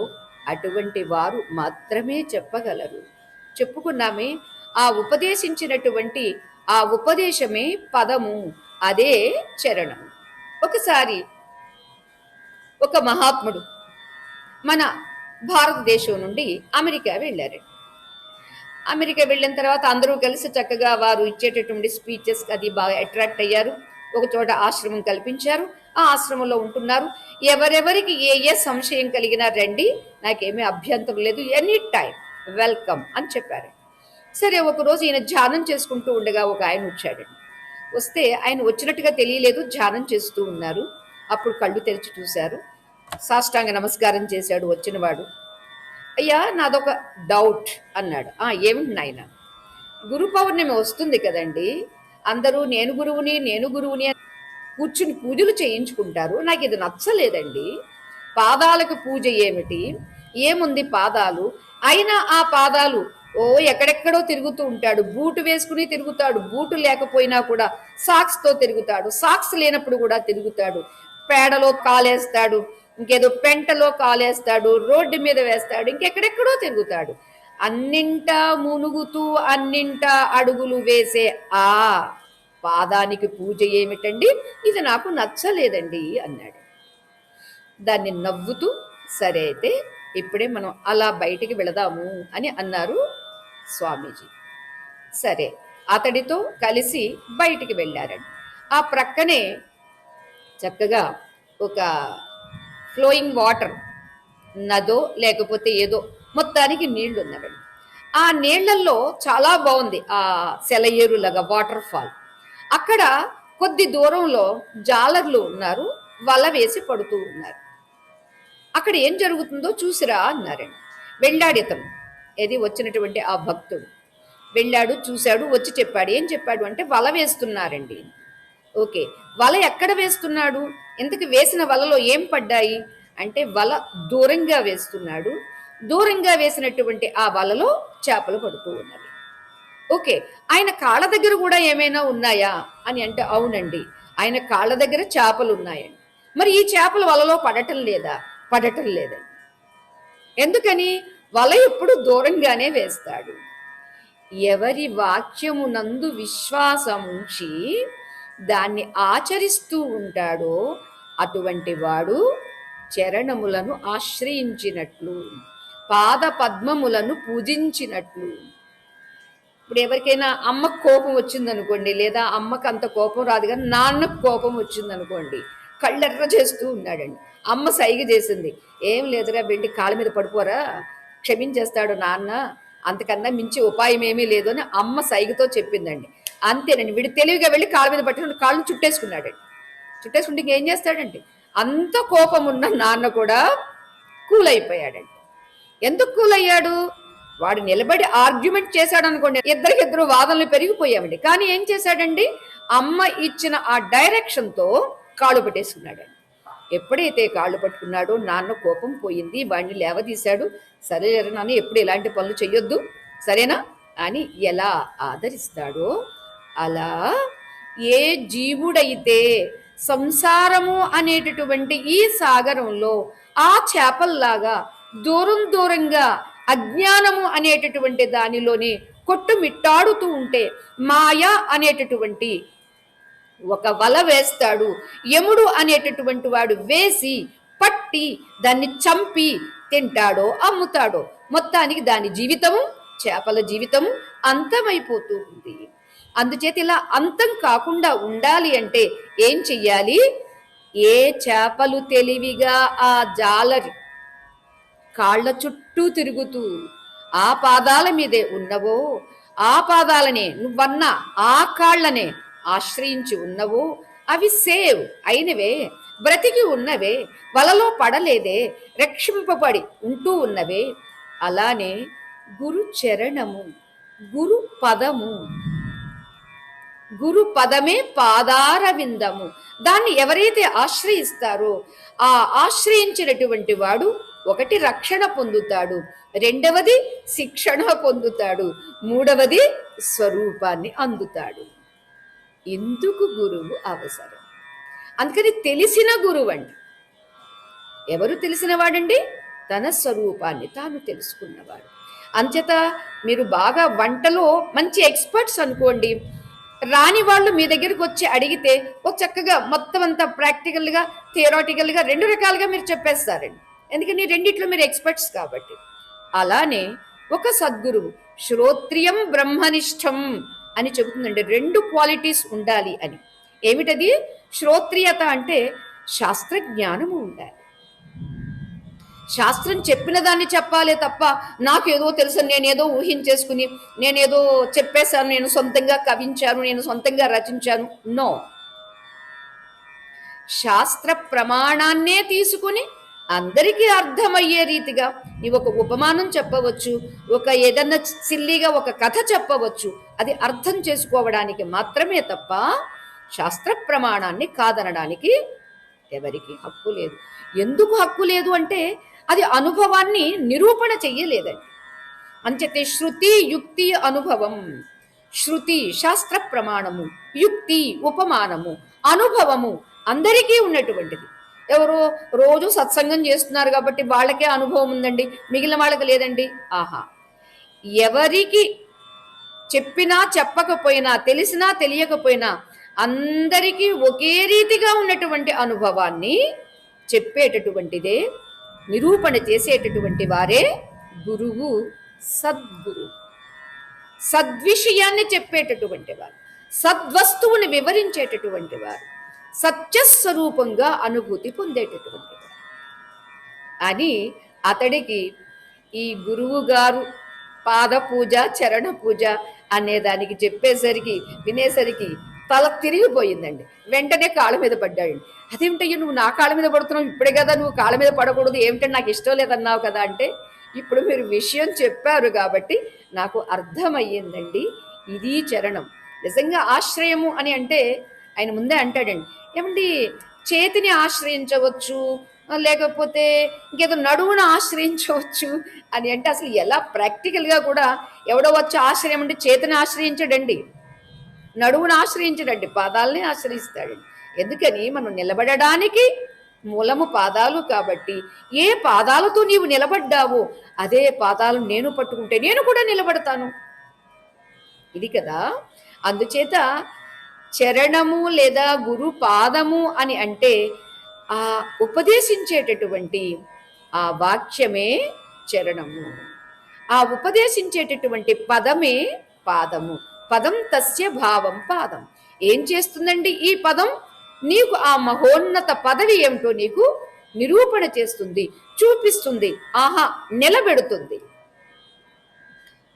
అటువంటి వారు మాత్రమే చెప్పగలరు. చెప్పుకున్నామే, ఆ ఉపదేశించినటువంటి ఆ ఉపదేశమే పదము, అదే చరణం. ఒకసారి ఒక మహాత్ముడు మన భారతదేశం నుండి అమెరికా వెళ్ళారు. అమెరికా వెళ్ళిన తర్వాత అందరూ కలిసి చక్కగా వారు ఇచ్చేటటువంటి స్పీచెస్ అది బాగా అట్రాక్ట్ అయ్యారు. ఒక చోట ఆశ్రమం కల్పించారు. ఆ ఆశ్రమంలో ఉంటున్నారు. ఎవరెవరికి ఏ ఏ సంశయం కలిగినా రండి, నాకేమీ అభ్యంతరం లేదు, ఎనీ టైం వెల్కమ్ అని చెప్పారు. సరే ఒకరోజు ఈయన ధ్యానం చేసుకుంటూ ఉండగా ఒక ఆయన వచ్చాడండి. వస్తే ఆయన వచ్చినట్టుగా తెలియలేదు, ధ్యానం చేస్తూ ఉన్నారు. అప్పుడు కళ్ళు తెరిచి చూశారు. సాష్టాంగ నమస్కారం చేశాడు వచ్చినవాడు. అయ్యా నాదొక డౌట్ అన్నాడు. ఏమిటి నాయన? గురు పౌర్ణమి వస్తుంది కదండి, అందరూ నేను గురువుని నేను గురువుని కూర్చుని పూజలు చేయించుకుంటారు. నాకు ఇది నచ్చలేదండి. పాదాలకు పూజ ఏమిటి? ఏముంది పాదాలు? అయినా ఆ పాదాలు ఎక్కడెక్కడో తిరుగుతూ ఉంటాడు. బూటు వేసుకుని తిరుగుతాడు, బూటు లేకపోయినా కూడా సాక్స్తో తిరుగుతాడు, సాక్స్ లేనప్పుడు కూడా తిరుగుతాడు, పేడలో కాలేస్తాడు, ఇంకేదో పెంటలో కాలేస్తాడు, రోడ్డు మీద వేస్తాడు, ఇంకెక్కడెక్కడో తిరుగుతాడు. అన్నింటా మునుగుతూ అన్నింటా అడుగులు వేసే ఆ పాదానికి పూజ ఏమిటండి? ఇది నాకు నచ్చలేదండి అన్నాడు. దాన్ని నవ్వుతూ సరే అయితే ఇప్పుడే మనం అలా బయటికి వెళదాము అని అన్నారు స్వామీజీ. సరే అతడితో కలిసి బయటికి వెళ్ళారండి. ఆ ప్రక్కనే చక్కగా ఒక ఫ్లోయింగ్ వాటర్, నదో లేకపోతే ఏదో మొత్తానికి నీళ్లు ఉన్నవండి. ఆ నీళ్లలో చాలా బాగుంది ఆ సెలయేరులాగా వాటర్ ఫాల్. అక్కడ కొద్ది దూరంలో జాలర్లు ఉన్నారు, వల వేసి పడుతూ ఉన్నారు. అక్కడ ఏం జరుగుతుందో చూసిరా అన్నారండి. వెళ్ళాడు ఇతను, ఏది వచ్చినటువంటి ఆ భక్తుడు వెళ్ళాడు, చూశాడు, వచ్చి చెప్పాడు. ఏం చెప్పాడు అంటే వల వేస్తున్నారండి. ఓకే, వల ఎక్కడ వేస్తున్నాడు? ఇంతకు వేసిన వలలో ఏం పడ్డాయి అంటే వల దూరంగా వేస్తున్నాడు. దూరంగా వేసినటువంటి ఆ వలలో చేపలు పడుతూ ఉన్నవి. ఓకే, ఆయన కాళ్ళ దగ్గర కూడా ఏమైనా ఉన్నాయా అని అంటే అవునండి, ఆయన కాళ్ళ దగ్గర చేపలు ఉన్నాయండి. మరి ఈ చేపలు వలలో పడటం లేదా? పడటం లేదండి. ఎందుకని? వల ఎప్పుడు దూరంగానే వేస్తాడు. ఎవరి వాక్యమునందు విశ్వాసముంచి దాన్ని ఆచరిస్తూ ఉంటాడో అటువంటి వాడు చరణములను ఆశ్రయించినట్లు, పాద పద్మములను పూజించినట్లు. ఇప్పుడు ఎవరికైనా అమ్మకు కోపం వచ్చిందనుకోండి, లేదా అమ్మకు అంత కోపం రాదు కానీ నాన్నకు కోపం వచ్చిందనుకోండి, కళ్ళెర్ర చేస్తూ ఉన్నాడండి. అమ్మ సైగ చేసింది, ఏం లేదురా వెళ్ళి కాళ్ళ మీద పడిపోరా, క్షమించేస్తాడు నాన్న, అంతకన్నా మించి ఉపాయం ఏమీ లేదు అని అమ్మ సైగతో చెప్పిందండి. అంతేనండి. వీడు తెలివిగా వెళ్ళి కాళ్ళ మీద పట్టుకుని కాళ్ళను చుట్టేసుకున్నాడండి. చుట్టేసుకుంటే ఇంకేం చేస్తాడండి? అంత కోపం ఉన్న నాన్న కూడా కూల్ అయిపోయాడండి. ఎందుకు కూల్ అయ్యాడు? వాడు నిలబడి ఆర్గ్యుమెంట్ చేశాడు అనుకోండి, ఇద్దరికిద్దరు వాదనలు పెరిగిపోయామండి. కానీ ఏం చేశాడండి? అమ్మ ఇచ్చిన ఆ డైరెక్షన్తో కాళ్ళు పట్టేసుకున్నాడండి. ఎప్పుడైతే కాళ్ళు పట్టుకున్నాడో నాన్న కోపం పోయింది, వాడిని లేవదీశాడు. సరే నాన్న, ఎప్పుడు ఇలాంటి పనులు చెయ్యొద్దు, సరేనా అని ఎలా ఆదరిస్తాడో అలా ఏ జీవుడైతే సంసారము అనేటటువంటి ఈ సాగరంలో ఆ చేపల్లాగా దూరం దూరంగా అజ్ఞానము అనేటటువంటి దానిలోనే కొట్టుమిట్టాడుతూ ఉంటే మాయ అనేటటువంటి ఒక వల వేస్తాడు. యముడు అనేటటువంటి వాడు వేసి పట్టి దాన్ని చంపి తింటాడో అమ్ముతాడో, మొత్తానికి దాని జీవితము, చేపల జీవితము అంతమైపోతూ ఉంది. అందుచేత ఇలా అంతం కాకుండా ఉండాలి అంటే ఏం చెయ్యాలి? ఏ చేపలు తెలివిగా ఆ జాలరి కాళ్ళ చుట్టూ తిరుగుతూ ఆ పాదాల మీదే ఉన్నవో, ఆ పాదాలనే నువ్వన్న ఆ కాళ్లనే ఆశ్రయించి ఉన్నవో, అవి సేవ్ అయినవే, బ్రతికి ఉన్నవే, వలలో పడలేదే, రక్షింపబడి ఉంటూ ఉన్నవే. అలానే గురు చరణము, గురు పదము, గురు పదమే పాదార విందము. దాన్ని ఎవరైతే ఆశ్రయిస్తారో ఆ ఆశ్రయించినటువంటి వాడు ఒకటి రక్షణ పొందుతాడు, రెండవది శిక్షణ పొందుతాడు, మూడవది స్వరూపాన్ని అందుతాడు. ఎందుకు గురువు అవసరం? అందుకని తెలిసిన గురువు అండి. ఎవరు తెలిసిన వాడండి? తన స్వరూపాన్ని తాను తెలుసుకున్నవాడు. అంచేత మీరు బాగా వంటలో మంచి ఎక్స్పర్ట్స్ అనుకోండి, రాని వాళ్ళు మీ దగ్గరికి వచ్చి అడిగితే ఓ చక్కగా మొత్తం అంతా ప్రాక్టికల్గా థియరాటికల్గా రెండు రకాలుగా మీరు చెప్పేస్తారండి. ఎందుకని రెండిట్లో మీరు ఎక్స్పర్ట్స్ కాబట్టి. అలానే ఒక సద్గురువు శ్రోత్రియం బ్రహ్మనిష్టం అని చెబుతుందండి. రెండు క్వాలిటీస్ ఉండాలి అని. ఏమిటది? శ్రోత్రియత అంటే శాస్త్రజ్ఞానము ఉండాలి. శాస్త్రం చెప్పిన దాన్ని చెప్పాలే తప్ప నాకేదో తెలుసు, నేనేదో ఊహించేసుకుని నేనేదో చెప్పేశాను, నేను సొంతంగా కవించాను, నేను సొంతంగా రచించాను. నో. శాస్త్ర ప్రమాణాన్నే తీసుకుని అందరికీ అర్థమయ్యే రీతిగా నీవు ఒక ఉపమానం చెప్పవచ్చు, ఒక ఏదన్నా సిల్లీగా ఒక కథ చెప్పవచ్చు. అది అర్థం చేసుకోవడానికి మాత్రమే తప్ప శాస్త్ర ప్రమాణాన్ని కాదనడానికి ఎవరికి హక్కు లేదు. ఎందుకు హక్కు లేదు అంటే అది అనుభవాన్ని నిరూపణ చెయ్యలేదండి. అంచేతే శృతి యుక్తి అనుభవం. శృతి శాస్త్ర ప్రమాణము, యుక్తి ఉపమానము, అనుభవము అందరికీ ఉన్నటువంటిది. ఎవరో రోజు సత్సంగం చేస్తున్నారు కాబట్టి వాళ్ళకే అనుభవం ఉందండి, మిగిలిన వాళ్ళకి లేదండి. ఆహా, ఎవరికి చెప్పినా చెప్పకపోయినా, తెలిసినా తెలియకపోయినా అందరికీ ఒకే రీతిగా ఉన్నటువంటి అనుభవాన్ని చెప్పేటటువంటిదే, నిరూపణ చేసేటటువంటి వారే గురువు, సద్గురు. సద్విషయాన్ని చెప్పేటటువంటి వారు, సద్వస్తువుని వివరించేటటువంటి వారు, సత్యస్వరూపంగా అనుభూతి పొందేటటువంటి వారు అని అతడికి ఈ గురువు గారు పాద పూజ, చరణ పూజ అనేదానికి చెప్పేసరికి వినేసరికి తల తిరిగిపోయిందండి. వెంటనే కాళ్ళ మీద పడ్డాడండి. అదేమిటయ్యో నువ్వు నా కాళ్ళ మీద పడుతున్నావు, ఇప్పుడే కదా నువ్వు కాళ్ళ మీద పడకూడదు, ఏమిటంటే నాకు ఇష్టం లేదన్నావు కదా అంటే, ఇప్పుడు మీరు విషయం చెప్పారు కాబట్టి నాకు అర్థమయ్యిందండి. ఇది చరణం. నిజంగా ఆశ్రయము అని అంటే ఆయన ముందే అంటాడండి, ఏమండి చేతిని ఆశ్రయించవచ్చు, లేకపోతే ఇంకేదో నడువును ఆశ్రయించవచ్చు అని అంటే అసలు ఎలా? ప్రాక్టికల్గా కూడా ఎవడో వచ్చి ఆశ్రయం అంటే చేతిని ఆశ్రయించడండి, నడువును ఆశ్రయించడండి, పాదాలని ఆశ్రయిస్తాడండి. ఎందుకని? మనం నిలబడడానికి మూలము పాదాలు కాబట్టి ఏ పాదాలతో నీవు నిలబడ్డావో అదే పాదాలు నేను పట్టుకుంటే నేను కూడా నిలబడతాను. ఇది కదా. అందుచేత చరణము లేదా గురు పాదము అని అంటే ఆ ఉపదేశించేటటువంటి ఆ వాక్యమే చరణము, ఆ ఉపదేశించేటటువంటి పదమే పాదము. పదం తస్య భావం పాదం. ఏం చేస్తుందండి ఈ పదం? నీకు ఆ మహోన్నత పదవి ఏమిటో నీకు నిరూపణ చేస్తుంది, చూపిస్తుంది, ఆహా నిలబెడుతుంది,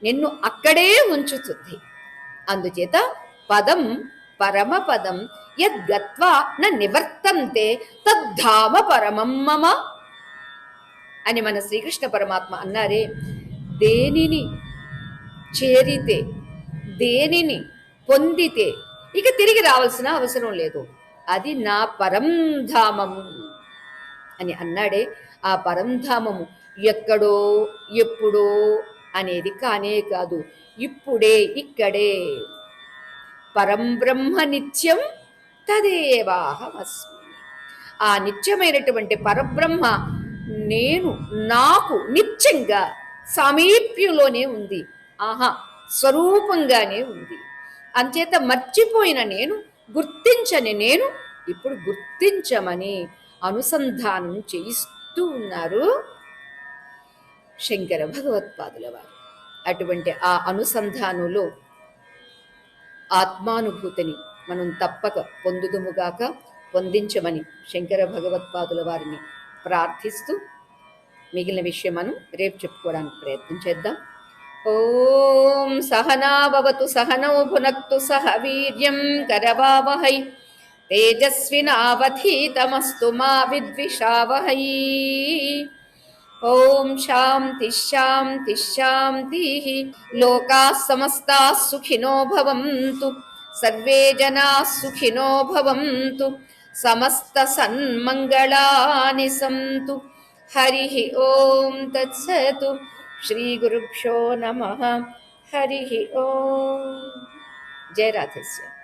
నిన్ను అక్కడే ఉంచుతుంది. అందుచేత పదం పరమపదం యద్గత్వా న నివర్తంతే తద్ధామ పరమం మమ అని మన శ్రీకృష్ణ పరమాత్మ అన్నారే. దేనిని చేరితే, దేనిని పొందితే ఇక తిరిగి రావాల్సిన అవసరం లేదు, అది నా పరంధామము అని అన్నాడే. ఆ పరంధామము ఎక్కడో ఎప్పుడో అనేది కానే కాదు, ఇప్పుడే ఇక్కడే. పరం బ్రహ్మ నిత్యం తదేవాహమస్మి. ఆ నిత్యమైనటువంటి పరబ్రహ్మ నేను, నాకు నిత్యంగా సామీప్యంలోనే ఉంది, ఆహా స్వరూపంగానే ఉంది. అంచేత మర్చిపోయిన నేను, గుర్తించని నేను ఇప్పుడు గుర్తించమని అనుసంధానం చేయిస్తూ ఉన్నారు శంకర భగవత్పాదుల వారు. అటువంటి ఆ అనుసంధానంలో ఆత్మానుభూతిని మనం తప్పక పొందుదుముగాక, పొందించమని శంకర భగవత్పాదుల వారిని ప్రార్థిస్తూ మిగిలిన విషయం మనం రేపు చెప్పుకోవడానికి ప్రయత్నం చేద్దాం. ఓం సహనాభవతు సహనౌ భునక్తు సహ వీర్యం కరవావహై తేజస్వినావధీతమస్తు మా విద్విషావహై. ఓం శాంతి శాంతి శాంతి. లోకాః సమస్తాః సుఖినో భవంతు, సర్వే జనాః సుఖినో భవంతు, సమస్త సన్మంగళాని సంతు. హరి ఓం తత్సతు. శ్రీ గురుభ్యో నమః. హరి ఓం. జయ రాధేశ్యామ్.